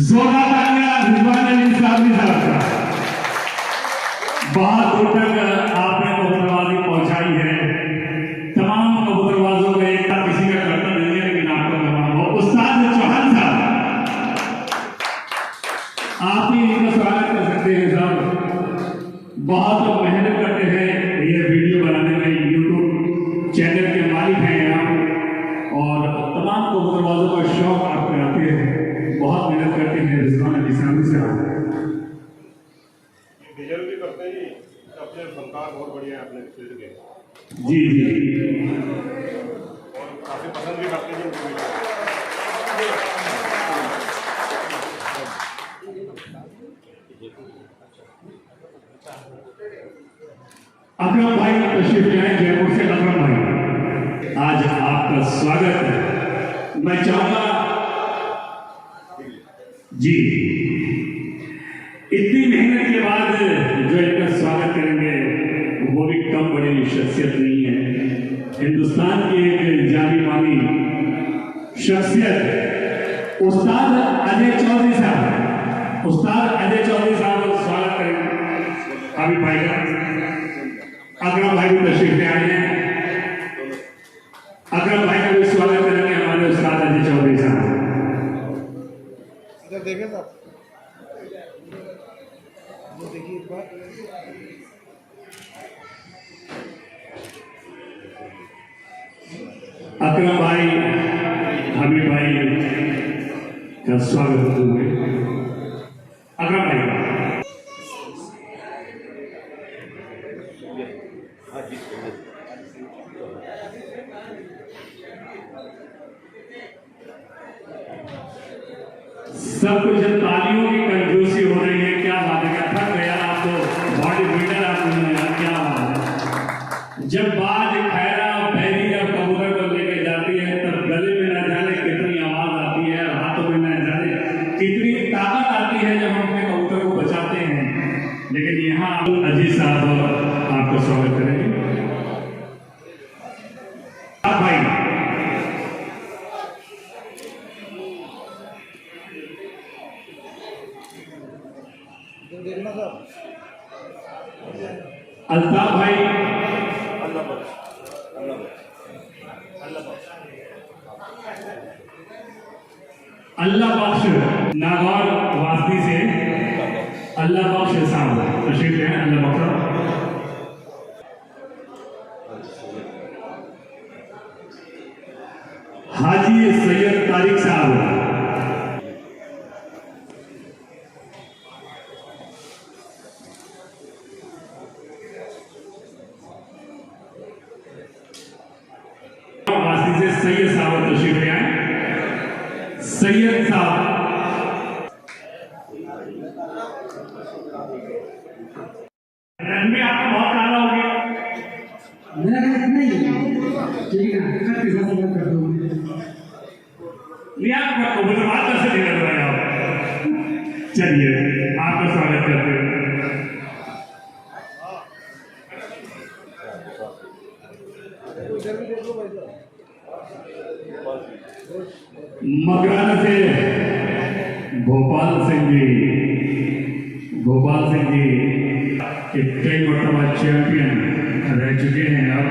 जोरदार तालियां रिजवान अली साहब का। बहुत दूर तक आपने कबूतरबाजी पहुंचाई है। तमाम कबूतरबाजों में एकता किसी का करता नहीं है, लेकिन आपका करना हो। उस्ताद चौहान साहब, आप ही इनका स्वागत कर सकते हैं साहब। बहुत मेहनत करते हैं ये वीडियो बनाने में, यूट्यूब चैनल के मालिक हैं आप, और तमाम कबूतरबाजों का शौक आप कराते हैं, बहुत मेहनत करते हैं। रिजवान अली साहब डिजर्व भी करते हैं जी, अपने फनकार बहुत बढ़िया है अपने फील्ड के, जी जी, और काफ़ी पसंद भी करते हैं जी उनको। अकरम भाई तशरीफ लाए जयपुर से। अकरम भाई, आज आपका स्वागत है। मैं चाहूंगा जी, इतनी मेहनत के बाद जो इनका स्वागत करेंगे वो भी कम बड़ी शख्सियत नहीं है। हिंदुस्तान की एक जानी मानी शख्सियत उस्ताद अजय चौधरी साहब, उस्ताद अजय चौधरी साहब का स्वागत करेंगे हामिद भाई का। अकरम भाई भी तशरीफ ले आए हैं, अकरम भाई का भी स्वागत करेंगे हमारे उस्ताद अजय चौधरी साहब। इधर देखें साहब, देखिए एक बार। अकरम भाई हमीद भाई का स्वागत होते हुए अकरम भाई सब कुछ तालियों की कंजूसी हो रही है। क्या बात है, क्या थक गया आप तो, बॉडी बिल्डर आप यार, क्या बात है। जब बाज खैरा बैरी जब कबूतर को लेके जाती है तब गले में न जाने कितनी आवाज आती है, हाथों में न जाने कितनी ताकत आती है जब हम अपने कबूतर को बचाते हैं। लेकिन यहाँ अजीज साहब आपका स्वागत करेंगे। भाई अल्ताफ भाई, अल्लाह बख्श नागौर वास्ती से अल्लाह बख्श साहब तशरीफ हैं। अल्लाह बख्श हाजी सैयद तारिक साहब, वासी से सैयद साहब तशरीफ ले आए। सैयद साहब रंग में आपका बहुत काला हो गया। आप मुसलमान कैसे नहीं कर रहे हैं आप? चलिए आपका स्वागत करते हैं। मकराना से गोपाल सिंह जी कई मरतबा चैंपियन रह चुके हैं। अब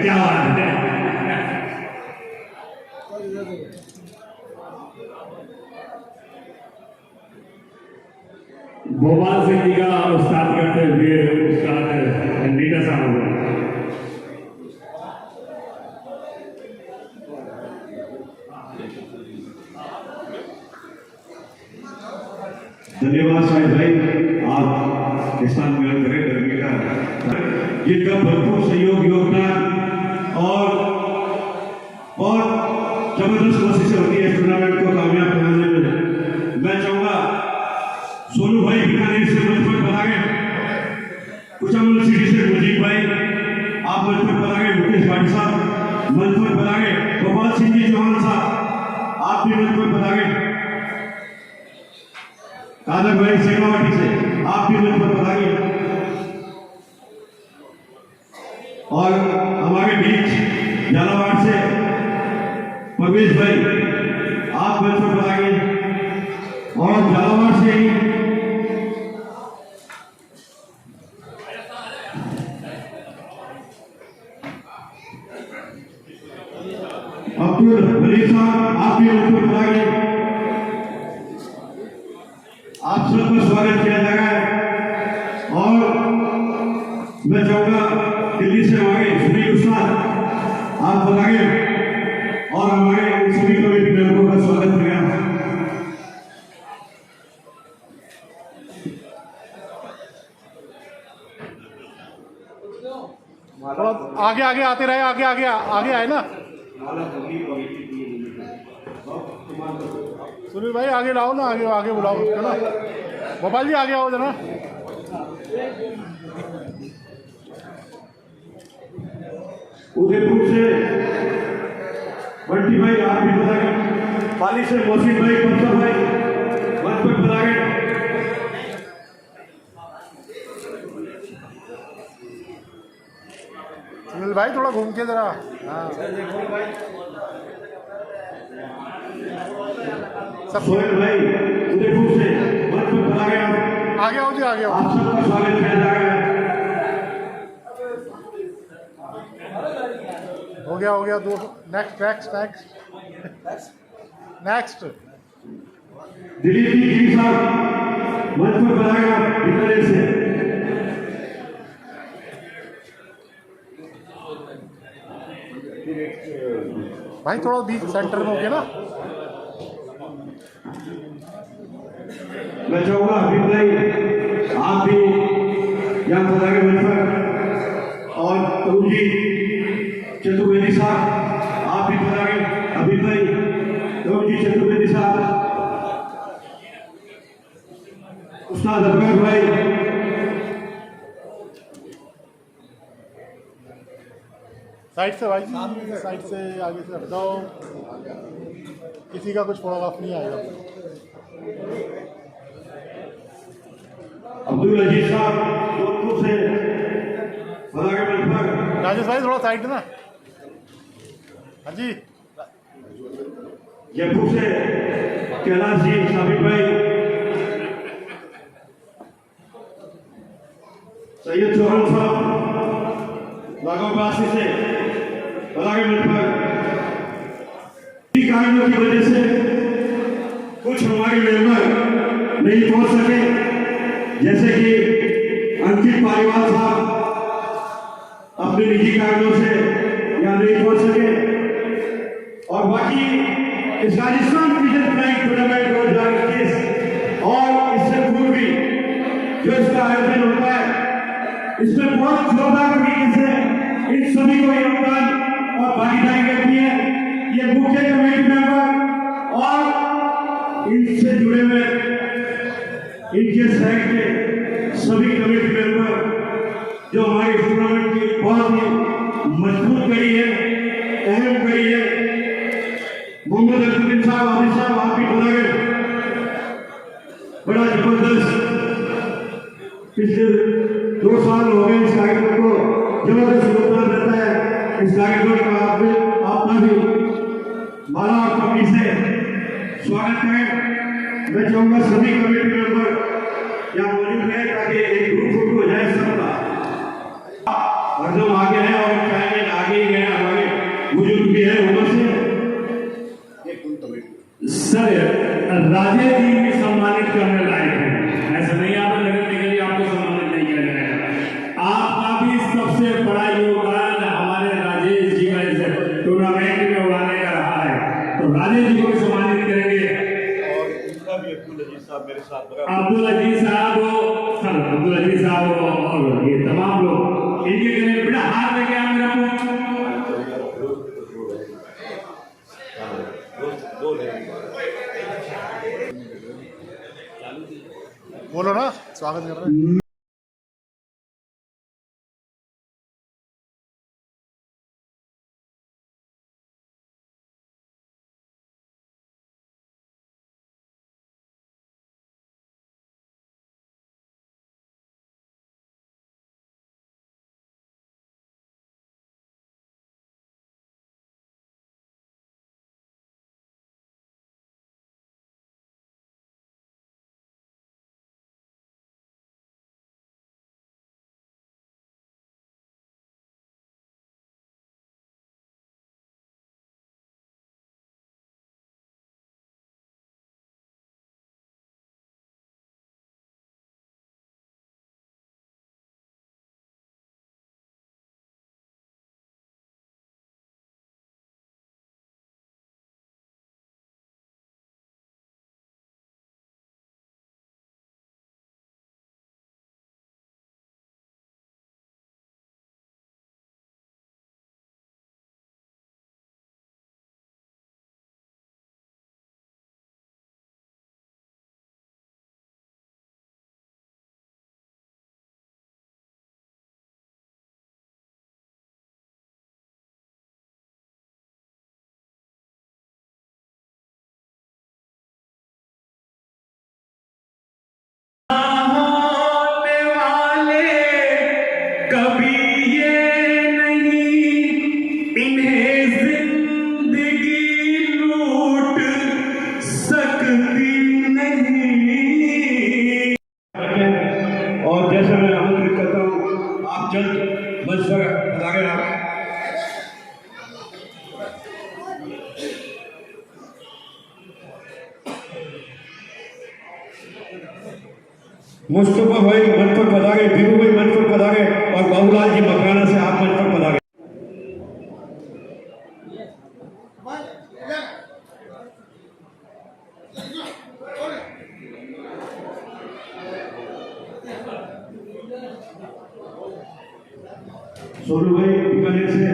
क्या बात है, गोपाल सिंह जी का उस्ताद करते हुए उस्ताद नीता साहब। धन्यवाद शाहिद भाई, आप स्थान ग्रहण करें। गर्मी का जिनका भरपूर सहयोग, योगदान और जबरदस्त कोशिश होती है इस टूर्नामेंट को कामयाब बनाने में। मैं चाहूंगा सोनू भाई बीकानेर से मंच पर बना गए, कुचामल सिटी से मुजीब भाई आप मंच पर बना गए, मुकेश भाटी साहब मंच पर बना गए, गोपाल सिंह जी चौहान साहब आप भी मंच पर बना गए, कादर भाई शेखावाटी से आप भी मंच पर बना गए, और हमारे बीच झालावाड़ से परवेश भाई आप मंच पर बना गए, और झालावाड़ से ही अब्दुल वली साहब आप भी मंच पर बना गए। आप सबका स्वागत किया जा रहा है, और मैं चाहूंगा दिल्ली से हमारे सुनील उस्ताद आप बताएंगे और हमारे सभी कमेटी मेंबरों का स्वागत करें। थोड़ा आगे आगे आते रहे, आगे आगे आगे आए ना सुनील भाई, आगे लाओ ना, आगे आगे बुलाओ है ना। गोपाल जी आगे आओ जरा। उदयपुर से बंटी भाई आप भी बता गए, पाली से मोहसिन भाई, पंचर भाई मंच पर बता गए, सुनील भाई थोड़ा घूम के जरा। हाँ सब सोहेल भाई उदयपुर से मंच पर बता गए, आगे आओ जी, आगे आओ। आप सबका स्वागत किया जा रहा है। हो गया दो। नेक्स्ट दिलीप जी गिरी साहब मंच पर बनाएगा बीकानेर से। भाई थोड़ा बीच सेंटर में हो गया ना। मैं चाहूंगा अभी भाई आप भी यहाँ बनाएंगे मंच पर, और तरुण जी चतुर्वेदी साहब आप भी बनाएंगे, अभी भाई तरुण जी चतुर्वेदी साहब, उस्ताद अकबर भाई, साइड से भाई, साइड से आगे से हट जाओ, किसी का कुछ फोटोग्राफ नहीं आएगा। अब्दुल अजीज साहब जोधपुर से बनाएंगे मंच पर। राजेश भाई थोड़ा साइड ना। हाँ जी, जयपुर से कैलाश जी, साबिर भाई, सैयद चौहान साहब नागौर से बनाएंगे मंच पर। कारणों की वजह से कुछ हमारे मेंबर नहीं पहुंच सके, जैसे कि अंकित पालीवाल साहब अपने निजी कारणों से यहाँ नहीं पहुंच सके, और बाकी इस राजस्थान डिवीजन फ्लाइंग टूर्नामेंट 2021 और इससे पूर्व भी जो इसका आयोजन होता है, इसमें बहुत जोरदार तरीके से इन सभी को योगदान और भागीदारी करती है ये मुख्य कमेटी मेंबर और इनसे जुड़े हुए इनके साइड के सभी कमेटी मेंबर जो हमारे टूर्नामेंट की बहुत ही मजबूत कड़ी है, अहम कड़ी है। मोहम्मद अकबरुद्दीन साहब, आदिल साहब, आप भी बता गए, बड़ा जबरदस्त पिछले 2 साल हो गए इस कार्यक्रम को जबरदस्त योगदान रहता है। इस कार्यक्रम का आपका भी माला और पगड़ी से स्वागत करें। मैं चाहूंगा सभी कमेटी मेंबर यहाँ मौजूद है ताकि एक ग्रुप फोटो हो जाए सबका, और जो आगे हैं और चाहे आगे ही गए हमारे बुजुर्ग भी है उधर से। सर राजेश जी भी सम्मानित करने लायक है, ऐसा नहीं आप नगर निगम आपको सम्मानित नहीं किया जाएगा। आपका भी सबसे बड़ा योगदान हमारे राजेश जी का इस टूर्नामेंट में उड़ाने का रहा है, तो राजेश जी को भी सम्मानित करेंगे। और इनका भी अब्दुल अजीज साहब मेरे साथ, अब्दुल अजीज साहब और ये तमाम लोग इनके करेंगे। बेटा हाथ लेके आप मेरा बोलो ना, स्वागत कर रहे हैं। मुस्तफा भाई मंच पर पधारे, बीरू भाई मंच पर पधारे और बाबूलाल जी मकराना से आप मंच पर पधारे। सोनू भाई बीकानेर से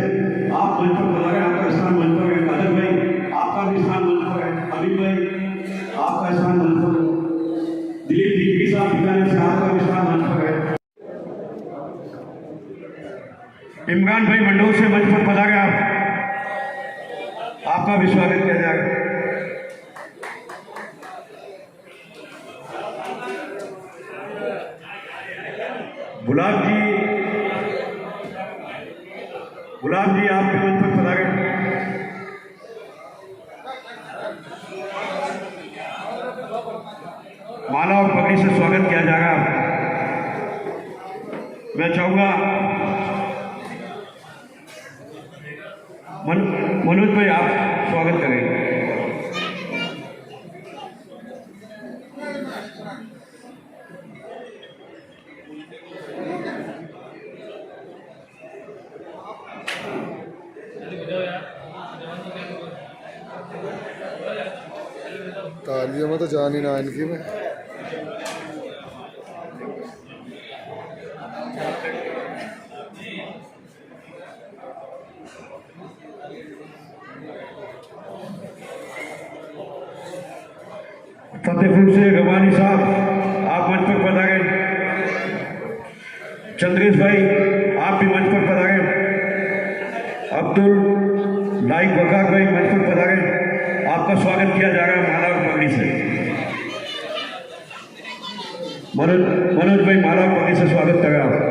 आप मंच पर पधारे, आपका स्थान मंच पर है। कादर भाई आपका भी स्थान मंच पर है। अभी भाई आपका स्थान मंच पर है। दिलीप जी साहब बीकानेर से आपका भी स्थान मंच पर है। इमरान भाई मंडोर से मंच पर पधारे, आपका भी स्वागत किया जाएगा। गुलाब जी आप भी मंच पर पधारे। माला और पगड़ी से स्वागत किया जाएगा। मैं चाहूंगा मनोज भाई आप स्वागत करें। तालियों में तो जान ही ना इनकी में। फतेहपुर से गवानी साहब आप मंच पर पधारे। चंद्रेश भाई आप भी मंच पर पधारे। अब्दुल लाइक बकाक भाई मंच पर पधारे। आपका स्वागत किया जा रहा है माला और पगड़ी से। मनोज भाई माला और पगड़ी से स्वागत कर रहा हूं।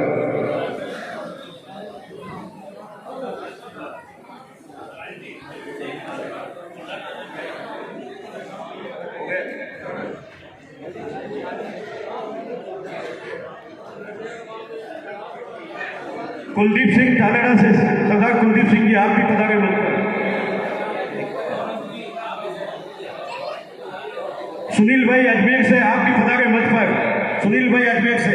कुलदीप सिंह धानेड़ा से सरदार कुलदीप सिंह जी आप भी पधारे मंच पर। सुनील भाई अजमेर से आप भी पधारे मंच पर। सुनील भाई अजमेर से।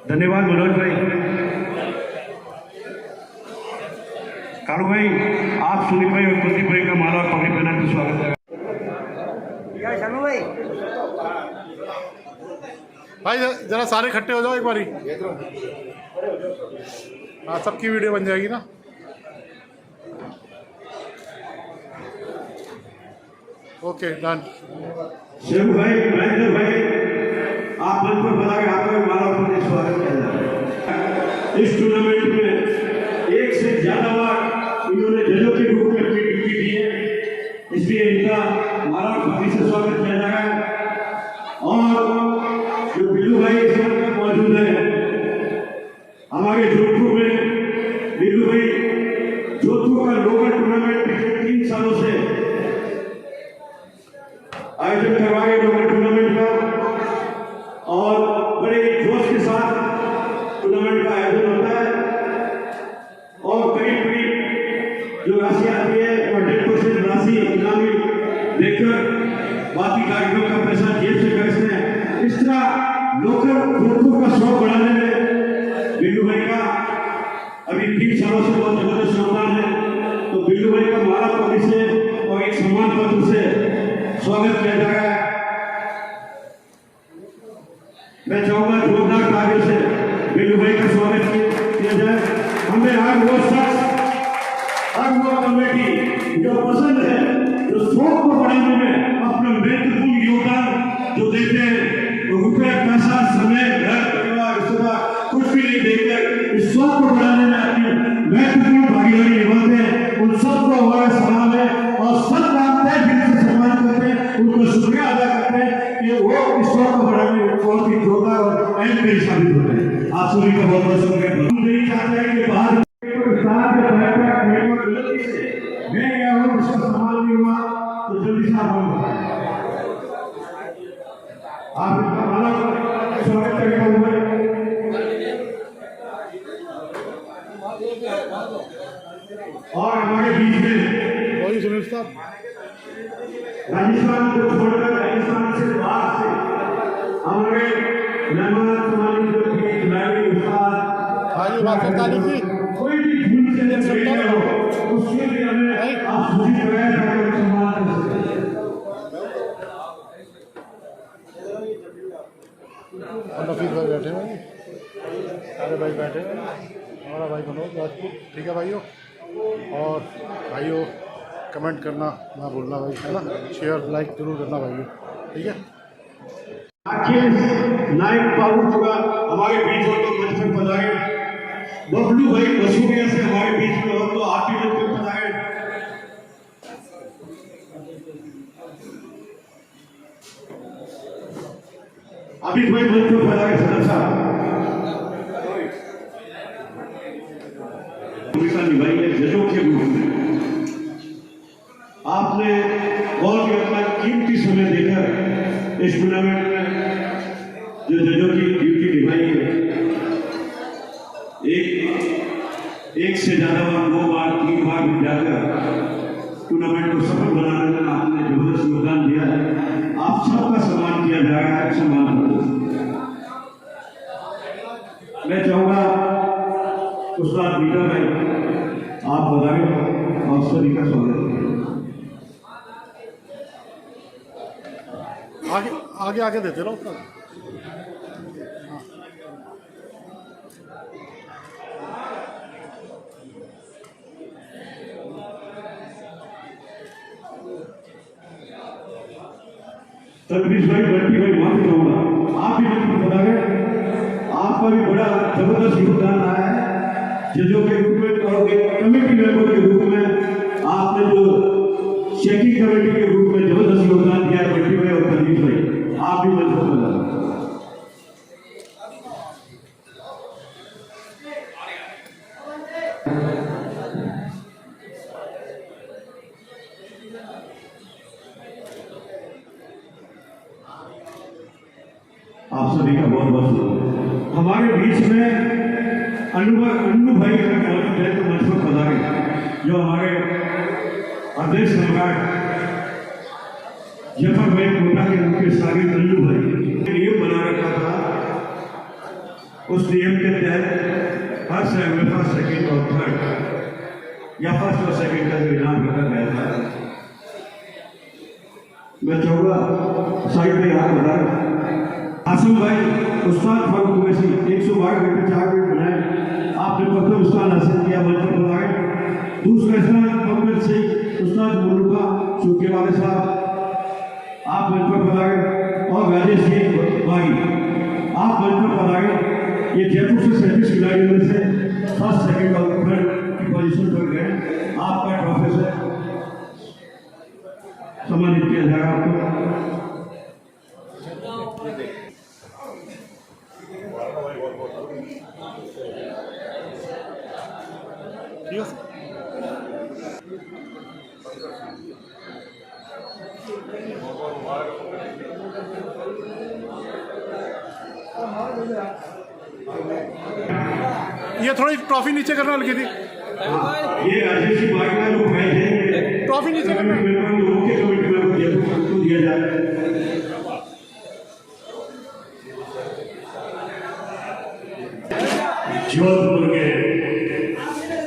धन्यवाद मनोज भाई। कालू भाई आप सुनील भाई और कुलदीप भाई का माला और पगड़ी पहना के स्वागत है। शर्मा भाई भाई जरा सारे इकट्ठे हो जाओ एक बारी। हाँ सबकी वीडियो बन जाएगी ना। Okay done. शिव भाई महेंद्र भाई आप मंच पर पधारे। आपका माला और पगड़ी स्वागत किया जा रहा है। इस टूर्नामेंट में एक से ज्यादा बार इन्होंने जजों के रूप में अपनी ड्यूटी दी है, इसलिए इनका माला और पगड़ी से स्वागत किया जा रहा है। और जो बिल्लू भाई इस वक्त मौजूद है हमारे जोधपुर में, बिल्लू भाई जोधपुर का लोकल टूर्नामेंट पिछले 3 सालों से आयोजन करवा रहे लोकल टूर्नामेंट का, और बड़े जोश के साथ टूर्नामेंट का आयोजन होता है। और करीब करीब जो राशि आती है 100% राशि इनामी देकर बाकी कार्यक्रम का पैसा जेब से खर्चते हैं। इस तरह लोकल जोधपुर का शौक बढ़ाने में बिल्लू भाई का अभी 3 सालों से बहुत जबरदस्त योगदान है। तो बिल्लू भाई का माला पगड़ी से और एक सम्मान पत्र से स्वागत किया जा रहा है। मैं चाहूंगा जोरदार तालियों से बिल्लू भाई का स्वागत किया जाए। हमें हर वो शख्स, हर वो कमेटी जो पसंद है, जो शौक को बढ़ाने में अपना महत्वपूर्ण योगदान जो देते हैं, रुपये पैसा समय घर परिवार रिश्तेदार कुछ भी नहीं देकर इस शौक को बढ़ाने में अपनी महत्वपूर्ण भागीदारी निभाते हैं, उन सबको हमारा सलाम है। और सब मानते हैं, दिल से सम्मान करते हैं, उनको शुक्रिया अदा करते हैं कि वो इस शौक को बढ़ाने में बहुत ही जोरदार और अहम पेश साबित होते हैं। आप सभी का बहुत बहुत शुक्रिया। हम नहीं चाहते हैं कि बाहर मैं गया हूँ उसका सम्मान नहीं हुआ तो जल्दी से आप इनका माला स्वागत करके हुए। और हमारे बीच में वही सुनील साहब राजस्थान को छोड़कर राजस्थान से बाहर से हमारे मेहमान समानी जो खिलाड़ी उस्ताद हाजी बादशाह तालिब जी कोई भी भूल से नहीं हो उसके लिए हमें आप सूचित कराया ताकि सम्मान कर सकें। नफीस भाई बैठे हैं, सारे भाई बैठे हैं, हमारा भाई मनोज राजपूत। ठीक है भाइयों, और भाइयों कमेंट करना ना भूलना भाई, है ना। शेयर लाइक जरूर करना भाइयों, ठीक है। नायक बाबू चुका हमारे बीच हो तो मंच पर पधारे। बबलू भाई मसूरिया से हमारे बीच में हो तो आप भी मंच पर पधारे। अभी भाई मंच पर पधारे। सदर साहब भूमिका निभाई है जजों के रूप में। आपने बहुत ही अपना कीमती समय देकर इस टूर्नामेंट में जो जजों की ड्यूटी निभाई है, एक से ज्यादा बार 2 बार 3 बार भी जाकर टूर्नामेंट को सफल बनाने में आपने जबरदस्त योगदान दिया है। आप सबका सम्मान किया जा रहा है। सम्मान मैं चाहूंगा उस्ताद मीठा भाई आप बताएं, आप सभी का स्वागत है। आगे आगे आगे देते रहो उसका। तकरीश भाई बंटी भाई माफी चाहूंगा, आप भी मंच बता रहे, आपका भी बड़ा जबरदस्त योगदान रहा है जजों के रूप में और एक कमेटी मेंबर के रूप में। आपने जो चेकिंग कमेटी के रूप में जबरदस्त योगदान दिया है बंटी भाई और तकरीश भाई, आप भी मंच पर बता। आप सभी का बहुत बहुत शुक्रिया। हमारे बीच में अन्नू भाई अगर मौजूद है तो मंच पर पधारें, जो हमारे अध्यक्ष सम्राट जफर भाई कोटा के उनके सागिर अन्नू भाई नियम बना रखा था, उस नियम के तहत हर सेगमेंट फर्स्ट सेकेंड और थर्ड या फर्स्ट और सेकेंड का जो इनाम रखा गया था। मैं चाहूँगा साहिब भाई आप बताएं। आसम भाई उस्ताद फारूक वैसी 112 घंटे 4 मिनट बनाए, आपने प्रथम स्थान हासिल किया, मंच पर बुलाए। दूसरा स्थान मोहम्मद सिंह उस्ताद मुल्लुका चूके वाले साहब, आप मंच पर बुलाए। और राजेश सिंह बागी आप मंच पर बुलाए। ये जयपुर से 37 खिलाड़ियों में से फर्स्ट सेकेंड और थर्ड की पोजीशन पर गए। आपका ट्रॉफी से सम्मानित किया जाएगा आपको। ये थोड़ी ट्रॉफी नीचे करना लगी थी, ये राजेश जी बागी का लोग भाई थे, ट्रॉफी नीचे करना। मुख्य कमेटी में को दिया जाए। जोधपुर के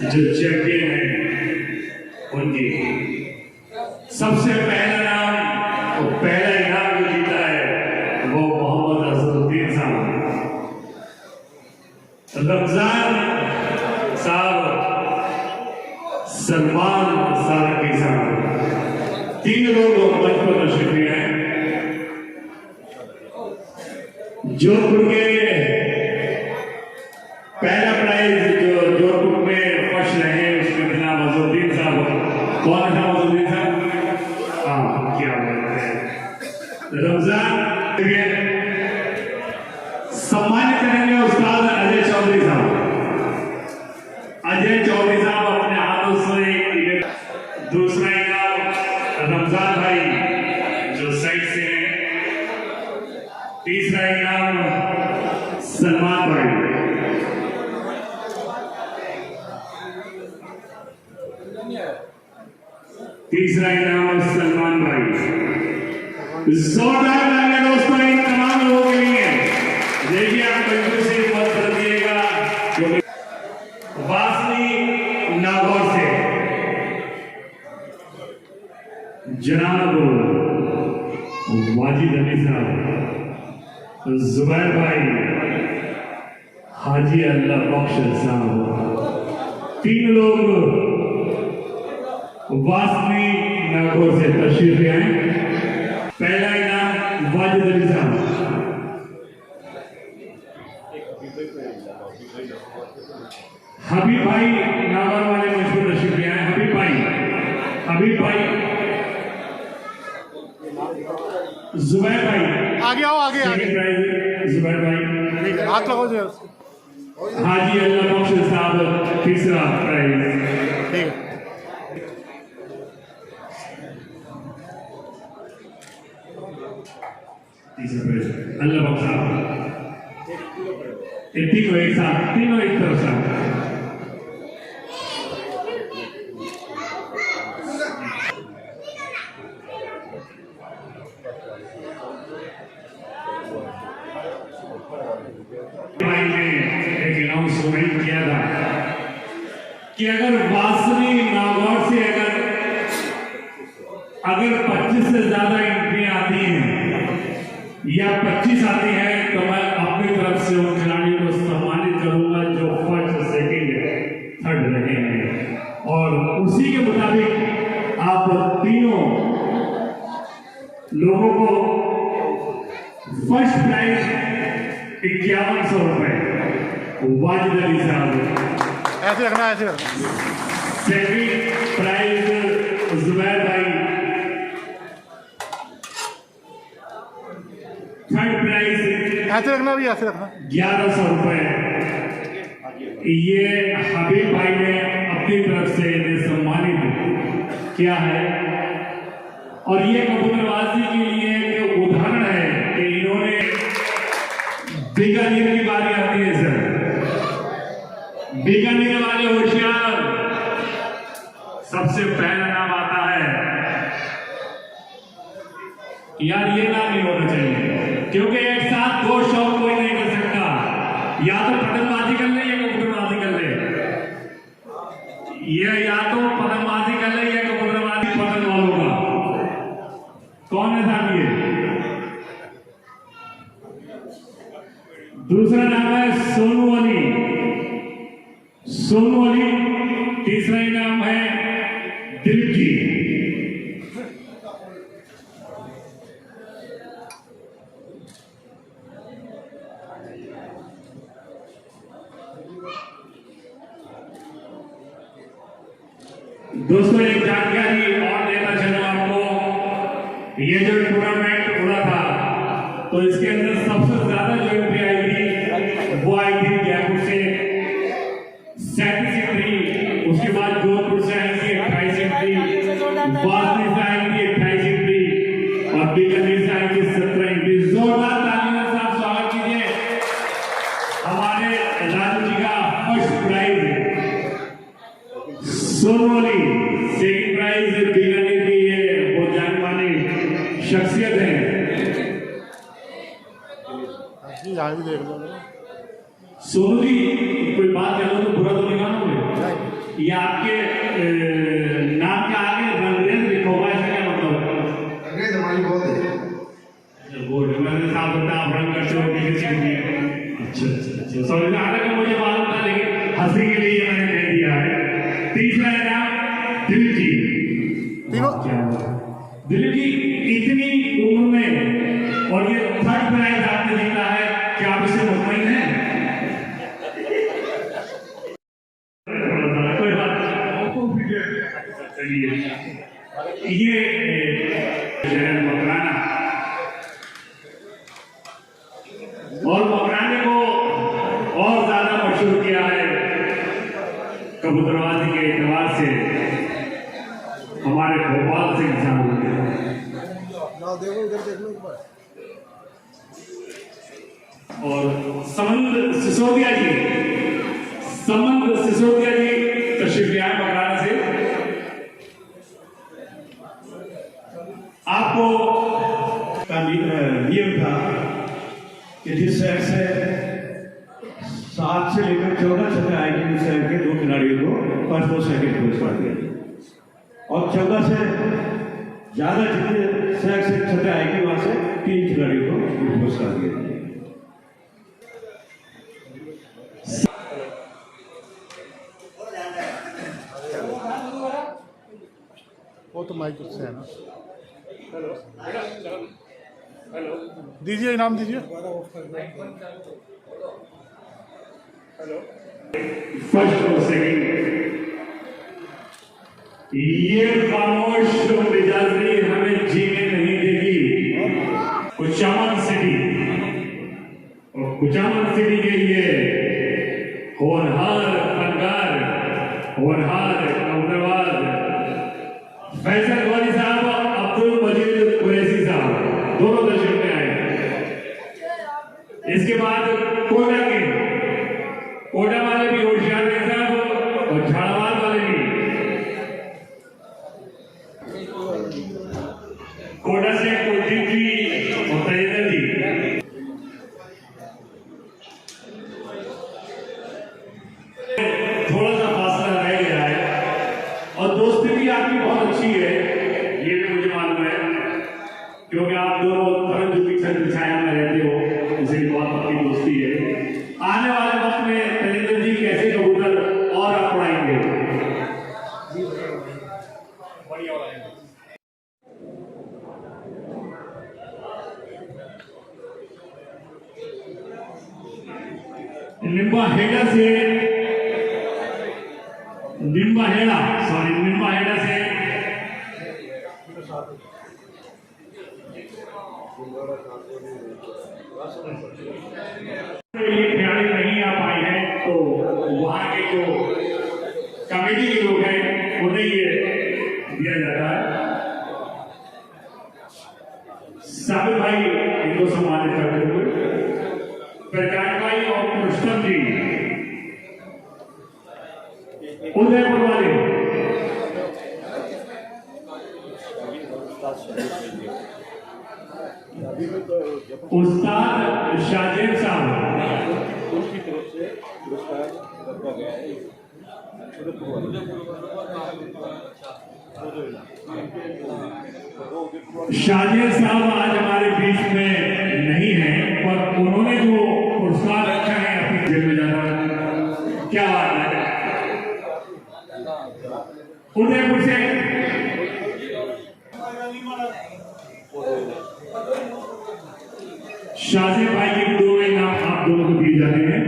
जो चैंपियन हैं उनकी सबसे पहला नाम और पहला इनाम जो जीता है वो मोहम्मद अजहरुद्दीन साहब, रमजान साहब, सलमान सारकी साहब, 3 लोग मंच पर तशरीफ ले आए। जोधपुर के पहला प्राइज जो जोधपुर में फर्स्ट रहे उसमें नाम अजहरुद्दीन साहब। कौन था अजहरुद्दीन साहब? हाँ, क्या बात है। रमजान सम्मानित करेंगे उस्ताद अजय चौधरी साहब। अजय चौधरी साहब अपने हाथों से दूसरा इनाम रमजान भाई जो साइड से हैं। तीसरा इनाम सलमान भाई। तीसरा इनाम सलमान भाई। जोरदार तालियां दोस्तों इन तमाम लोगों के लिए। देखिए आप बिल्कुल से मत कर दिएगा क्योंकि वासनी नागौर से जनाब वाजिद अली साहब, जुबैर भाई, हाजी अल्लाह बख्श साहब, 3 लोग वासनी नागौर से तशरीफ ले आए। पहला इनाम वाजिद अली साहब। हबीब भाई नागौर वाले मंच पर तशरीफ ले आए। हबीब भाई, जुबैर भाई आगे आओ, आगे आगे। जुबैर भाई, हाथ लगाओ जी। हाजी अल्लाह बख्श साहब, तीसरा प्राइज। ठीक है। तीसरा प्राइज अल्लाह बख्श साहब। ये तीनों एक साथ, तीनों एक तरफ साथ। भाई ने एक अनाउंसमेंट किया था कि अगर वासनी नागौर से अगर 25 से ज्यादा एंट्री आती हैं या 25 आती है तो मैं अपनी तरफ से उन खिलाड़ियों को सम्मानित करूंगा जो फर्स्ट सेकंड थर्ड रहे हैं। और उसी के मुताबिक आप तीनों लोगों को फर्स्ट प्राइज 5100 रुपए वाजिद अली साहब, ऐसे रखना, ऐसे रखना। सेकंड प्राइज जुबैर भाई, थर्ड प्राइज ऐसे रखना भी, ऐसे रखना। 1100 रुपए ये हबीब भाई ने अपनी तरफ से इन्हें सम्मानित किया है। और ये कबूतरबाजी के लिए एक उदाहरण है कि इन्होंने बीकानेर की बारी आती है सर, बीकानेर वाले होशियार सबसे पहला नाम आता है यार, ये नाम नहीं होना चाहिए क्योंकि एक साथ दो शौक कोई नहीं कर सकता, या तो पतंगबाजी कर ले या कबूतरबाजी कर ले, ये या तो पतंगबाजी कर ले या कबूतरबाजी पतंग वालों का। कौन है साहब ये? दूसरा नाम है सोनू अली, सोनू अली। तीसरा इनाम है दिलीप जी। दोस्तों एक जानकारी और देना चाहूँ आपको, ये जो टूर्नामेंट हुआ था तो इसके अंदर सबसे ज्यादा जो एंट्री आई थी वो आई थी जयपुर से 37 एंट्री, उसके बाद जोधपुर से आई थी 28 एंट्री, वासनी से आई थी 28 एंट्री और बीकानेर से आई थी 17 एंट्री। जोरदार तालियों से आप स्वागत कीजिए हमारे राजू जी का first prize Sonu Ali, second prize Bikaner की ये वो जाने मानी शख्सियत है। यहाँ भी देख लो। सोनू जी कोई बात कर लो तो बुरा तो नहीं मानोगे? ये आपके नाम के आगे रंगरेज लिखा हुआ है, क्या मतलब? अंग्रेज हमारी बहुत है। वो मैंने साफ बता आप रंग करते हो किसी चीज में। अच्छा, सॉरी, हालांकि मुझे मालूम था लेकिन हंसी के लिए मैंने कह दिया है। तीसरा इनाम दिलीप जी। तीनों दिलीप जी इतनी उम्र में और ये थर्ड प्राइज आपने जीता है, क्या आप इससे मुतमईन हैं? कोई बात चलिए, ये मकराना और मकराने को और ज्यादा मशहूर किया है कबूतरबाजी के एतबार से हमारे भोपाल से इंसान हुए। और समंद सिसोदिया जी, समंद सिसोदिया जी तशरीफ ले आए मकराना से। आपको का नियम था कि जिस शहर से 7 से लेकर 14 छक्के आएंगे उस शहर के 2 खिलाड़ियों को फर्स्ट और सेकंड पुरस्कार दिया, और 14 से ज्यादा जितने शहर से छक्के आएंगे वहां से 3 खिलाड़ियों को पुरस्कार दिया। वो तो माइक उससे है ना। दीजिए इनाम दीजिए। फर्स्ट और सेकंड ये खामोश मिजाजी हमें जीने नहीं देगी। कुचामन सिटी, और कुचामन सिटी के लिए होनहार फनकार, होनहार कबूतरबाज फैसल वाली साहब, अब्दुल मजीद कुरैशी साहब दोनों दर्शक में आए। इसके बाद कोटा वाले भी होशियार साहब और झाड़ावाद वाले भी। कोटा से कुलदीप जी और तैयदर जी। थोड़ा सा फासला रह गया दोस्ती भी आपकी बहुत अच्छी है, ये भी मुझे मालूम है, क्योंकि आप दोनों धर्म की छत्र छाया में रहते हो, इसलिए बहुत पक्की दोस्ती है। आने वाले वक्त में तजिंदर जी कैसे कबूतर और आप पढ़ाएंगे? निम्बा हेड़ा से ये खिलाड़ी नहीं आ पाए हैं, तो वहां के जो कमेटी के लोग हैं उन्हें ये दिया जाता है। साबिर भाई इनको सम्मानित करते हुए, प्रकाश भाई और पुरुषोत्तम जी उदयपुर वाले, उस्ताद शाजिद साहब उनकी तरफ से पुरस्कार रखा गया है। शाजिद साहब आज हमारे बीच में नहीं है, पर उन्होंने जो पुरस्कार रखा है अपनी जेब में जाना, क्या बात है। उदयपुर से शाजिद भाई के दो इनाम आप दोनों को दिए जाते हैं।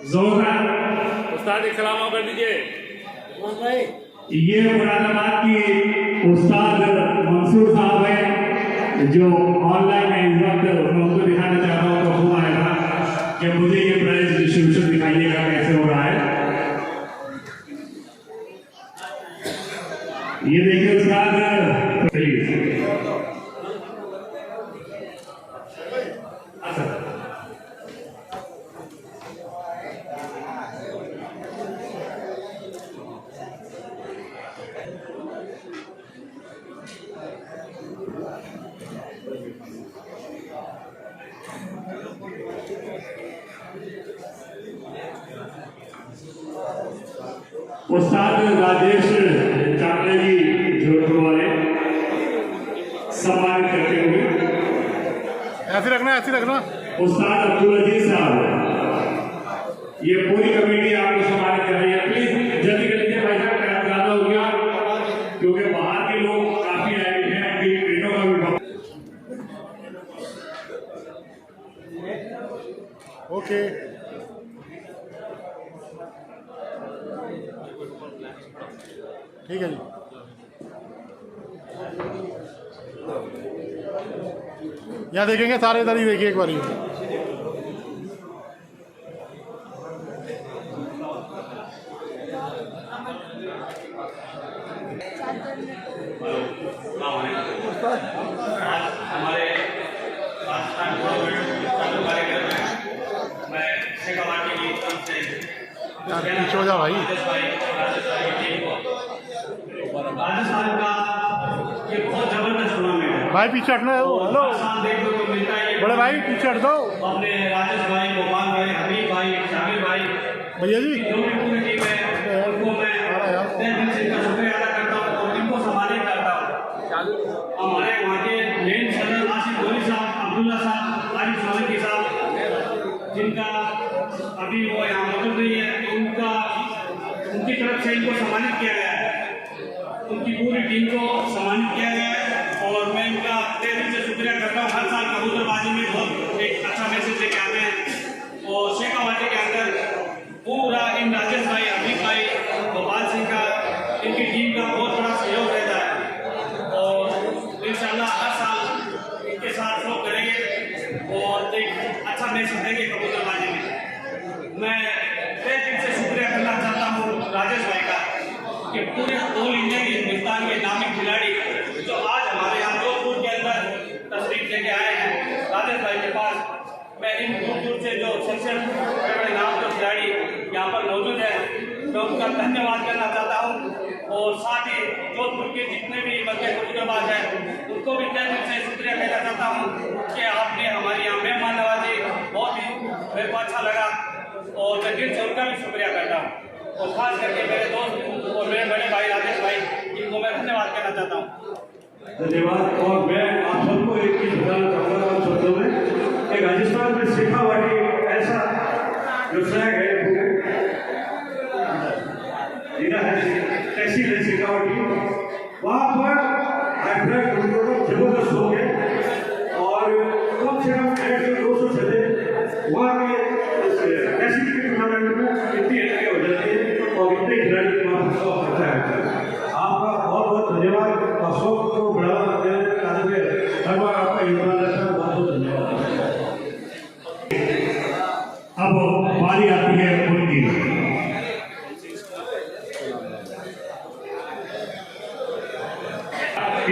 जोरदार उस्ताद एक सलाम कर दीजिए। ये मुरादाबाद की उस्ताद मंसूर साहब है, जो ऑनलाइन है इस वक्त। मैं उनको दिखाना चाहता हूँ, तो फोन आया था कि मुझे ये प्राइज डिस्ट्रीब्यूशन दिखाइएगा कैसे हो रहा है। ये देखिए उस्ताद, प्लीज। उस्ताद राजेश चावला जी जोधपुर वाले सम्मानित करते हुए, ऐसे रखना, ऐसे रखना। उस्ताद अब्दुल अजीज साहब, ये पूरी कमेटी आपको सम्मानित कर रही है। प्लीज जल्दी कर लीजिए भाई साहब, टाइम ज्यादा हो गया, क्योंकि बाहर के लोग काफी आए हुए हैं, उनकी ट्रेनों का भी। ओके, ठीक है जी। यहाँ देखेंगे सारे, इधर ही देखिए एक बार। हमारे राजस्थान मैं शेखावाटी की तरफ से पीछे हो जा भाई। राजस्थान का ये बहुत जबरदस्त टूर्नामेंट है भाई पीछे हटना है। हेलो देखने को मिलता है। बड़े भाई पीछे हट दो। अपने राजेश भाई, गोपाल भाई, हबीब भाई, शामिर भाई, भैया जी पूरी टीम है, उनको मैं तहे दिल से इनका शुक्रिया अदा करता हूँ और इनको सम्मानित करता हूँ। हमारे वहाँ के मेन सदर आसिफ गोली साहब, अब्दुल्ला साहब, आरिफ सोलंकी साहब, जिनका अभी वो यहाँ मौजूद नहीं है, उनकी तरफ से इनको सम्मानित किया गया है। उनकी पूरी टीम को सम्मानित किया गया है और मैं इनका तहे दिल से शुक्रिया करता हूँ। हर साल कबूतरबाजी में बहुत एक अच्छा मैसेज लेके आते हैं और शेखावाटी के अंदर पूरा इन राजेश भाई, हबीब भाई, गोपाल सिंह का, इनकी टीम का बहुत बड़ा सहयोग रहता है और इंशाल्लाह हर साल इनके साथ लोग करेंगे और एक अच्छा मैसेज देंगे कबूतरबाजी में। मैं तहे दिल से शुक्रिया करना चाहता हूँ राजेश भाई का कि पूरे ऑल इंडिया के हिंदुस्तान के नामी खिलाड़ी जो आज हमारे यहाँ जोधपुर के अंदर तशरीफ लेके आए हैं, राजेश भाई के पास मैं इन दूर दूर से जो शख्सियत बड़े बड़े नाम जो खिलाड़ी यहाँ पर मौजूद हैं मैं उनका धन्यवाद करना चाहता हूँ और साथ ही जोधपुर के जितने भी बच्चे तजुर्बेबाज हैं उनको भी तहे दिल से शुक्रिया कहना चाहता हूँ कि आपने हमारी यहाँ मेहमान नवाजी बहुत ही मेरे को अच्छा लगा और मैं दिल से उनका भी शुक्रिया करता हूँ और खास करके मेरे दोस्त और मेरे बड़े भाई राजेश भाई इनको मैं धन्यवाद कहना चाहता हूँ। धन्यवाद। और मैं आप सबको एक चीज बताना चाहूँगा उन शब्दों में कि राजस्थान में शेखावाटी ऐसा जो फ्लैग है जीना है तहसील है शेखावाटी, वहाँ पर फ्लैग जबरदस्त हो गए और कम से कम 150-200 चले वहाँ के तहसील के टूर्नामेंट में इतनी एंट्री हो जाती है और इतने खिलाड़ी वहाँ पर शौक करता है। आपका बहुत बहुत धन्यवाद और शौक को बढ़ावा देने के कार्य में हर बार आपका योगदान रहता है। बहुत बहुत धन्यवाद। अब बारी आती है उनकी।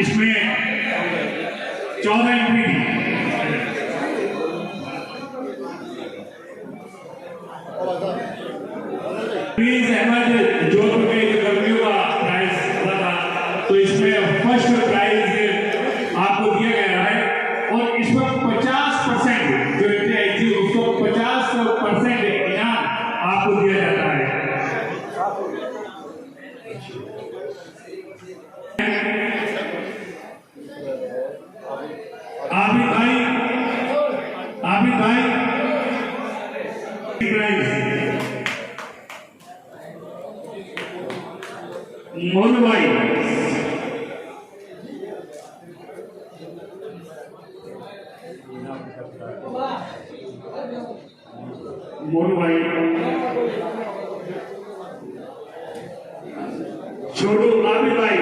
इसमें 14 एंट्री थी। प्लीज अहमद जोधपुर के कर्मियों का प्राइज हुआ था तो इसमें फर्स्ट प्राइज आपको दिया गया है और इस पर 50% जो एंट्री आई थी उसको 50% इनाम आपको दिया जाता है। आबिद भाई प्राइज मोनू भाई छोटू आबिद भाई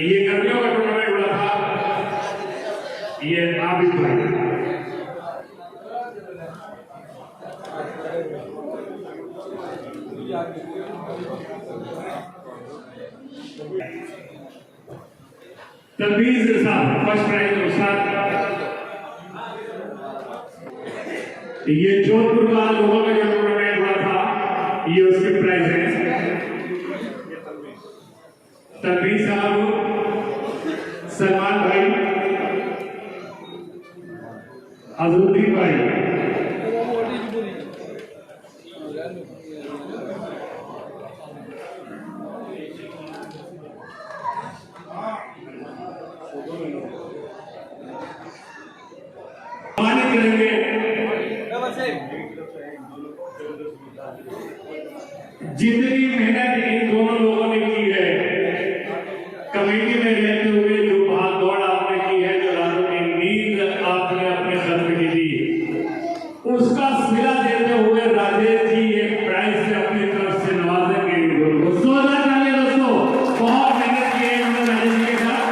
ये गर्मियों का टूर्नामेंट हुआ था ये आबिद भाई तनवीज साहब फर्स्ट प्राइज उस्ताद। ये जोधपुर का लोगों का जो टूर्नामेंट हुआ था ये उसके प्राइज है। तनवीज साहब, सलमान भाई, अजरुद्दीन भाई, करेंगे जितनी मेहनत इन दोनों लोगों ने की है कमेटी में रहते हुए, जो भाग दौड़ आपने की है, जो रातों की नींद आपने अपने सर में की थी, उसका सिला देते हुए राजेश जी एक प्राइज से अपनी तरफ से नवाजेंगे इन दोनों को। जोरदार तालियां दोस्तों, बहुत मेहनत की है इन्होंने राजेश जी के साथ,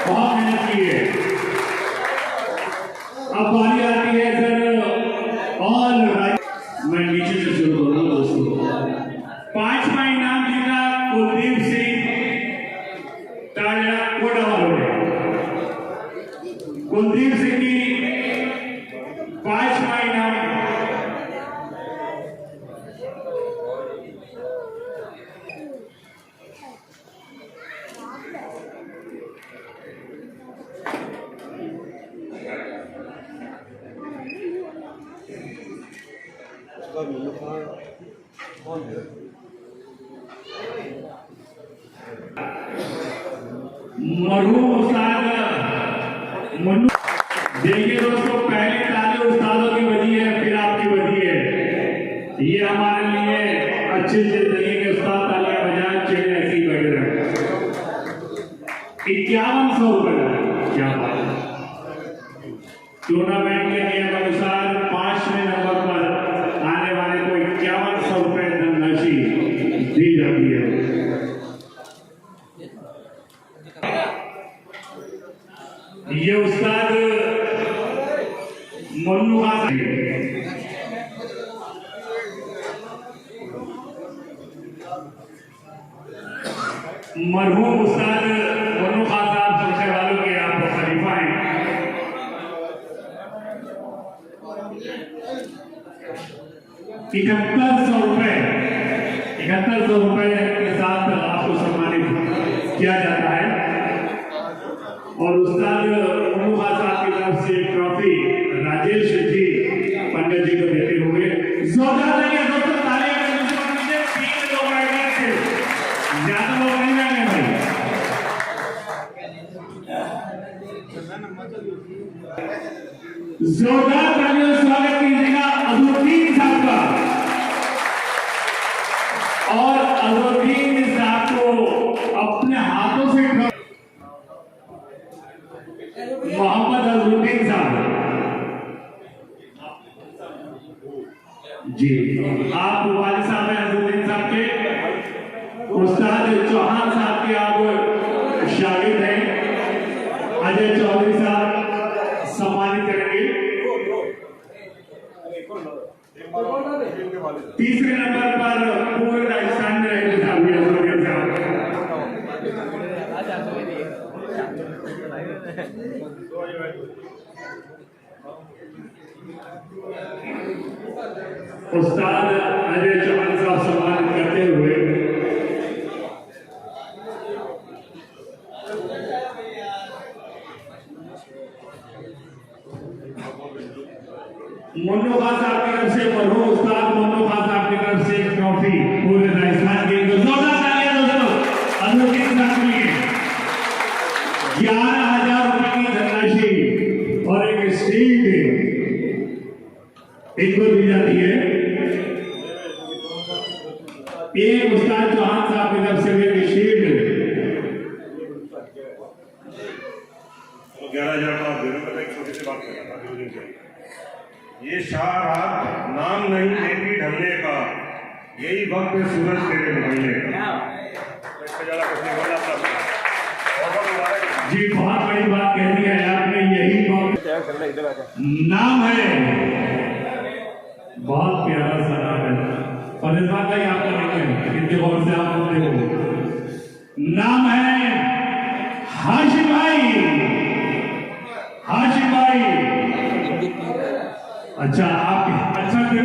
बहुत मेहनत की है। अब बारी आती है सर ऑल राइट, मैं नीचे से शुरू करूंगा दोस्तों। 5वां इनाम जीता कुलदीप सिंह ताजा कोटावाल। कुलदीप सिंह की 5वां इनाम मरहूम उस्ताद मनु। देखिए दोस्तों, पहली ताली उस्तादों की बजी है, फिर आपकी बजी है। ये हमारे लिए अच्छी चीज नहीं कि उस्ताद तालियां बजाएं, चेहरे ऐसे ही बैठे रहे। 5100 रुपए, क्या बात है। टूर्नामेंट के नियम अनुसार 5वें नंबर पर आने वाले को 5100 रुपए धनराशि दी जाती है। ये उस्ताद मन्नू खान, मरहूम उस्ताद मन्नू खान साहब सबसे वालों के आप खलीफा हैं। ₹7100 के साथ आपको सम्मानित किया जाता है। और उस्ताद मनुखा साहब की तरफ से ट्रॉफी राजेश जी पंडित जी को देते हुए जोरदार तालियां दोस्तों, तालियां दीजिए। 3 लोग आए थे, ज्यादा लोग नहीं आएंगे भाई। जोरदार तालियों से स्वागत कीजिएगा अजहरुद्दीन साहब का। और अजहरुद्दीन साहब को अपने हाथों से मोहम्मद अजहरुद्दीन साहब जी, आप वालिद साहब हैं अजहरुद्दीन साहब के, उस्ताद चौहान साहब के आप शागिर्द हैं। अजय चौधरी साहब सम्मानित करेंगे। तीसरे नंबर पर पूरे राजस्थान में रहेंगे साहब। उस्ताद अजय चौहान साहब सम्मानित करते हुए मुन्नो खान साहब की तरफ से मरहूम उस्ताद मुन्नो खान साहब की तरफ से ट्रॉफी पूरे राजस्थान के जोरदार तालियां दोस्तों अजहरुद्दीन साहब के लिए। 11,000 रुपए की धनराशि और एक स्टील इनको दी जाती है। एक उस्ताद चौहान साहब की तरफ से एक शील्ड 11,000 का दे दूंगा। एक छोटी सी बात करना था, ये शाह रात नाम नहीं लेती ढलने का, यही वक्त है सूरज तेरे निकलने का। जी बहुत बड़ी बात कह दी है आपने, यही वक्त। नाम है बहुत प्यारा सा नाम है, और इस बात का ही आपको नहीं, इनके बहुत से आप देखो। नाम है हाशिम भाई। हाशिम भाई अच्छा आपके अच्छा नहीं,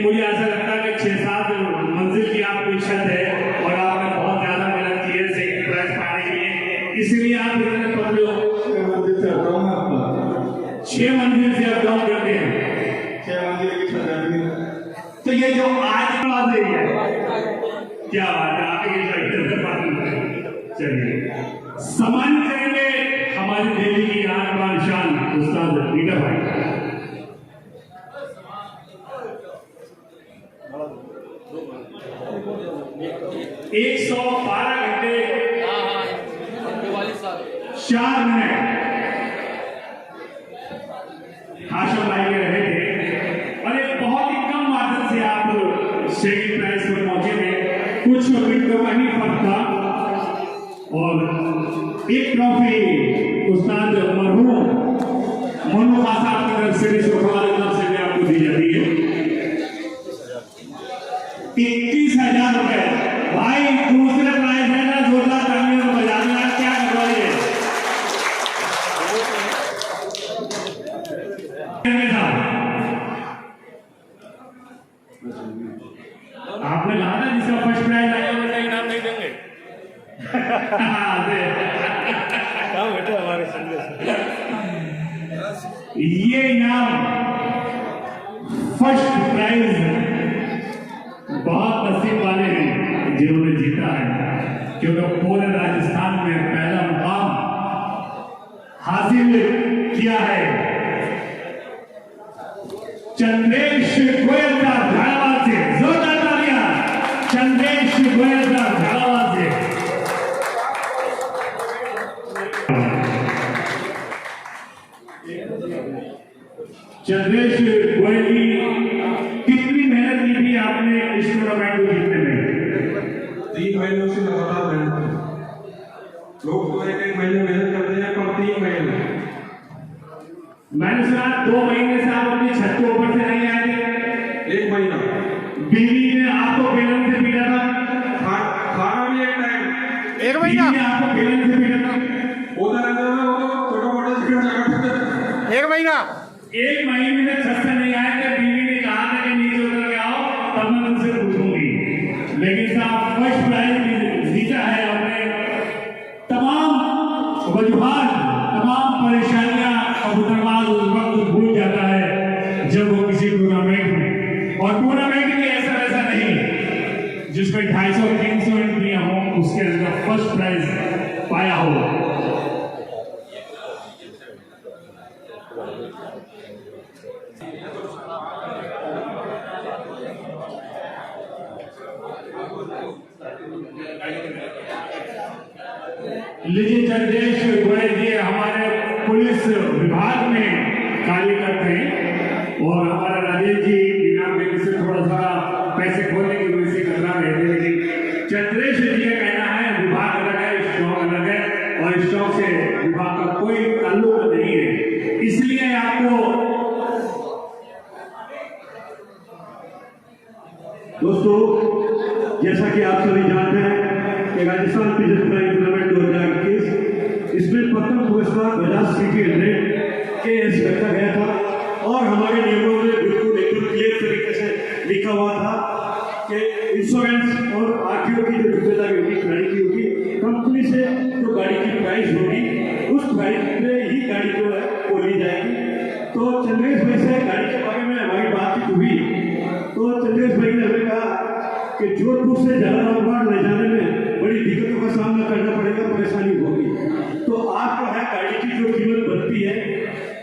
मुझे ऐसा लगता है कि 6-7 मंजिल की आपको इच्छा है और आपने बहुत ज्यादा मेहनत की है सेकंड प्राइज पाने के लिए, इसलिए आप इतने पढ़ लो। 6 मंजिल से आप डाउन करते हैं। 6 मंजिल की छत है। तो ये जो आज बात है क्या बात है आपके चलिए सम्मान करेंगे हमारी दिल्ली की आन बान शान उस्ताद मीठा भाई। 112 घंटे 4 मिनट हाशिम भाई के रहे थे और एक बहुत ही कम मार्जिन से आप सेकंड प्राइज पर पहुंचे थे। कुछ मिनट का ही फर्क था और एक ट्रॉफी उस्ताद मरहूम मुन्नो खान साहब की तरफ से भी शुक्रवार की तरफ से भी आपको दी जाती है। 21,000 रुपए भाई दूसरे प्राइज है ना, जोरदार तालियां बजा देना। क्या करवाइए आपने कहा था जिसका फर्स्ट प्राइज आया उसका इनाम नहीं देंगे। ये इनाम फर्स्ट प्राइज बहुत नसीब वाले हैं जिन्होंने जीता है, क्योंकि पूरे राजस्थान में पहला मुकाम हासिल किया है चंद्रेश गोयल का झालावाड़ से। जोरदार तालियां चंद्रेश गोयल का झालावाड़ से। चंद्रेश गोयल की कितनी मेहनत की थी आपने इस टूर्नामेंट को जीतने में? 3 महीनों से लगातार मेहनत। लोग तो 1-1 महीने मेहनत करते हैं, पर 3 महीने। मैंने सुना 2 महीने से आप अपनी छत के ऊपर से नहीं आए थे। 1 महीना बीवी ने आपको बेलन से पीटा था। खाना भी एक टाइम। 1 महीना आपको बेलन से पीटा था। होता रहता है, वो तो छोटा मोटा 1 महीना 1 महीने में छत से नहीं आए थे, बीवी ने कहा था कि नीचे उतर के आओ तब मैं तुमसे पूछूंगी, लेकिन साहब फर्स्ट प्राइज जीता है आपने। तमाम वजूहात, तमाम परेशानियां कबूतरबाज उस वक्त भूल जाता है जब वो किसी टूर्नामेंट में, और टूर्नामेंट में ऐसा वैसा नहीं जिसमें 250-300 एंट्रियां हो उसके अंदर फर्स्ट प्राइज पाया हो। लीजिए चंद्रेश गोयल जी हमारे पुलिस विभाग में कार्य करते हैं और हमारा राजेश जी इनाम देने से थोड़ा सा पैसे खोलने की वजह से कतरा रहे थे, लेकिन चंद्रेश जी का कहना है विभाग अलग है, स्टॉक अलग है और स्टॉक से विभाग का कोई ताल्लुक नहीं है, इसलिए आपको। दोस्तों, जैसा कि आप सभी जानते हैं कि राजस्थान पिजन प्राइज टूर्नामेंट 2021 इसमें प्रथम पुरस्कार बजाज सिटी 100 के एस रखा गया था और हमारे नियमों में बिल्कुल एकदम क्लियर तरीके से लिखा हुआ था कि इंश्योरेंस और आरटीओ की जो जिम्मेदारी होगी गाड़ी की होगी, कंपनी से जो गाड़ी की प्राइस होगी उस प्राइस में ही गाड़ी जो है वो ली जाएगी। तो चंद्रेश भाई से गाड़ी के बारे में हमारी बातचीत हुई तो चंद्रेश भाई ने हमें कहा कि जोधपुर से झालावाड़ ले जाने में बड़ी दिक्कतों का सामना करना पड़ेगा, परेशानी होगी, तो आपको है गाड़ी की जो कीमत बनती है,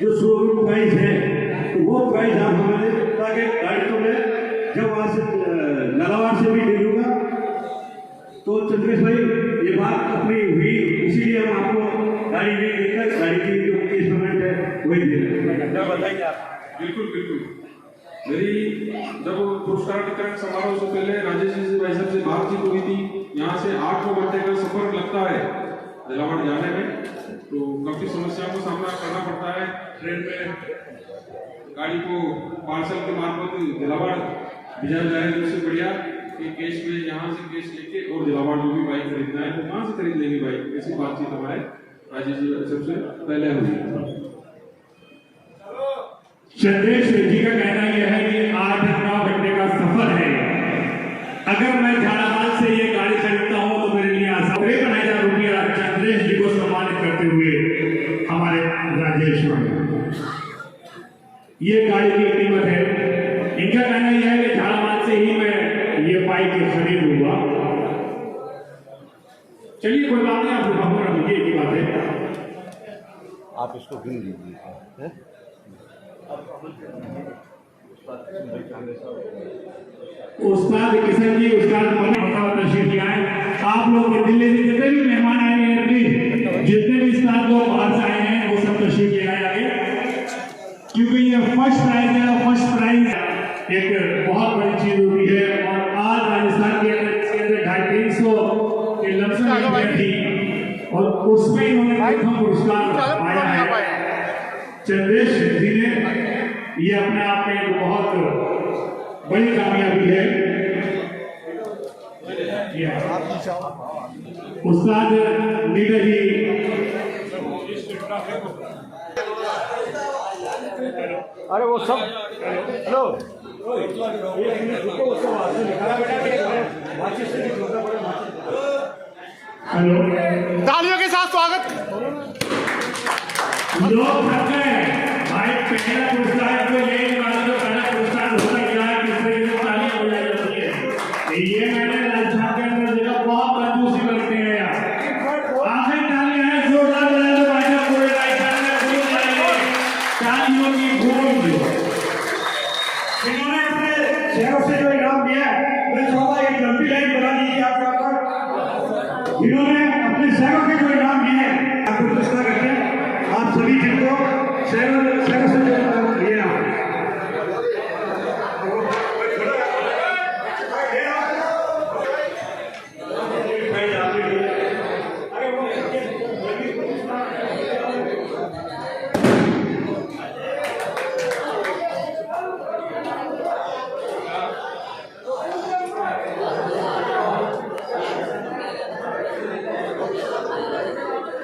जो शोरूम प्राइस है, तो वो प्राइस आप हमारे ताकि गाड़ी तो मैं जब वहाँ से झालावाड़ से भी ले लूँगा। तो चंद्रेश भाई ये बात अपनी हुई, इसीलिए हम आपको गाड़ी नहीं देकर गाड़ी की जो इंस्ट्रूमेंट है वही दे रहे हैं। बताइए आप। बिल्कुल बिल्कुल, मेरी जब पुरस्कार वितरण समारोह से पहले राजेश जी भाई साहब से बातचीत हुई थी, यहाँ से 8 घंटे का सफर लगता है झालावाड़ जाने में, तो काफी समस्याओं का सामना करना पड़ता है। ट्रेन में गाड़ी को पार्सल के मार्फत झालावाड़ भेजा जाए तो उससे बढ़िया कि कैश में यहाँ से कैश लेके और झालावाड़ जो भी बाइक खरीदना है तो कहाँ से खरीद लेंगे बाइक, ऐसी बातचीत हमारे राजेश जी सबसे पहले हुई। चंद्रेश जी का कहना यह है कि 8-9 घंटे का सफर है, अगर मैं झालावाड़ से ये गाड़ी खरीदता हूँ तो मेरे लिए आसान। 53,000 रुपया चंद्रेश जी को सम्मानित करते हुए हमारे राजेश ये गाड़ी की कीमत है। इनका कहना यह है कि झालावाड़ से ही मैं ये बाइक खरीद लूंगा। चलिए कोई बात नहीं, आप भावना लीजिए की बात है, आप इसको गिन लीजिए। उस्ताद किशन जी, उस्ताद तशरीफ लाए। आप लोग दिल्ली से जितने भी मेहमान आए हैं, प्लीज जितने भी उस्ताद लोग बाहर से आए हैं वो सब तशरीफ ले आए आगे, क्योंकि ये फर्स्ट प्राइज है। फर्स्ट प्राइज एक बहुत बड़ी चीज होती है और आज राजस्थान के अंदर 250-300 के लमसम थी और उसमें इन्होंने प्रथम पुरस्कार पाया है। चंद्रेश जी ने ये अपने आप में एक बहुत बड़ी कामयाबी है। उस्ताद नीरज जी, अरे वो सब हेलो हेलो, तालियों के साथ स्वागत। लोग भाई पहला पुरस्कार तो लेने वाला जो पहला पुरस्कार होता क्या है, दूसरे की तालियां हो जाती है। ये मैंने राजस्थान के अंदर देखा, बहुत कंजूसी करते हैं यार। आखिर तालियां हैं, जोरदार बजा दो भाई साहब, पूरे राजस्थान में फूल जाएंगे तालियों की गूंज। इन्होंने अपने शहरों से जो इनाम दिया है, मैं चाहूंगा एक लंबी लाइन बना दीजिए आप यहाँ पर। इन्होंने अपने शहरों के जो इनाम दिए हैं आप पुरस्कार करते हैं, आप सभी जिनको शहरों से जो इनाम दिए हैं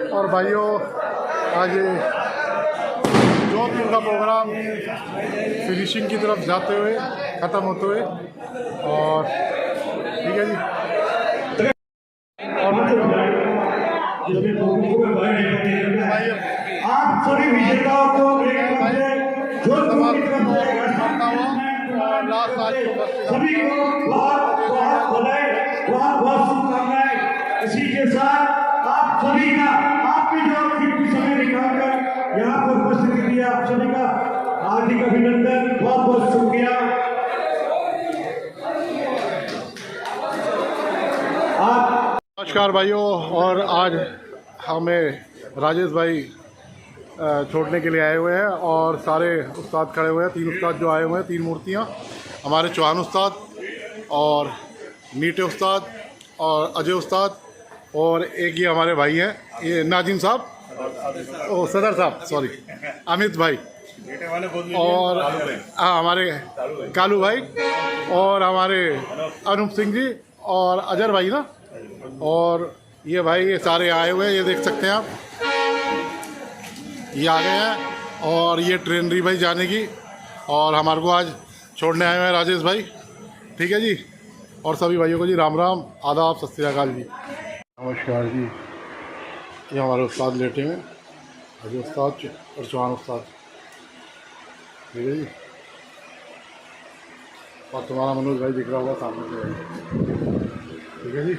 और भाइयों, आज जोधपुर का प्रोग्राम फिनिशिंग की तरफ जाते हुए, ख़त्म होते हुए, और ठीक है जी। आप सभी विजेताओं को सभी को बहुत बहुत बधाई, बहुत बहुत शुभकामनाएं। इसी के साथ आप सभी का, आपकी जो कीमती समय निकालकर यहाँ पर उपस्थिति दिया, आप सभी का हार्दिक अभिनंदन, बहुत बहुत शुक्रिया। नमस्कार भाइयों, और आज हमें राजेश भाई छोड़ने के लिए आए हुए हैं और सारे उस्ताद खड़े हुए हैं। 3 उस्ताद जो आए हुए हैं, 3 मूर्तियाँ, हमारे चौहान उस्ताद और नीटे उस्ताद और अजय उस्ताद, और एक ये हमारे भाई हैं, ये नाजिम साहब, ओ सदर साहब, सॉरी, अमित भाई, और हाँ हमारे कालू भाई, और हमारे अनूप सिंह जी, और अजहर भाई ना, और ये भाई, ये सारे आए हुए हैं, ये देख सकते हैं आप, ये आ गए हैं। और ये ट्रेन रही भाई जाने की, और हमारे को आज छोड़ने आए हुए हैं राजेश भाई, ठीक है जी। और सभी भाइयों को जी राम राम, आदाब, सत श्री अकाल जी, नमस्कार जी। ये हमारे उस्ताद लेटे हैं, अजय उस्ताद और चौहान उस्ताद, ठीक है जी। और तुम्हारा मनोज भाई दिख रहा होगा सामने से, ठीक है जी।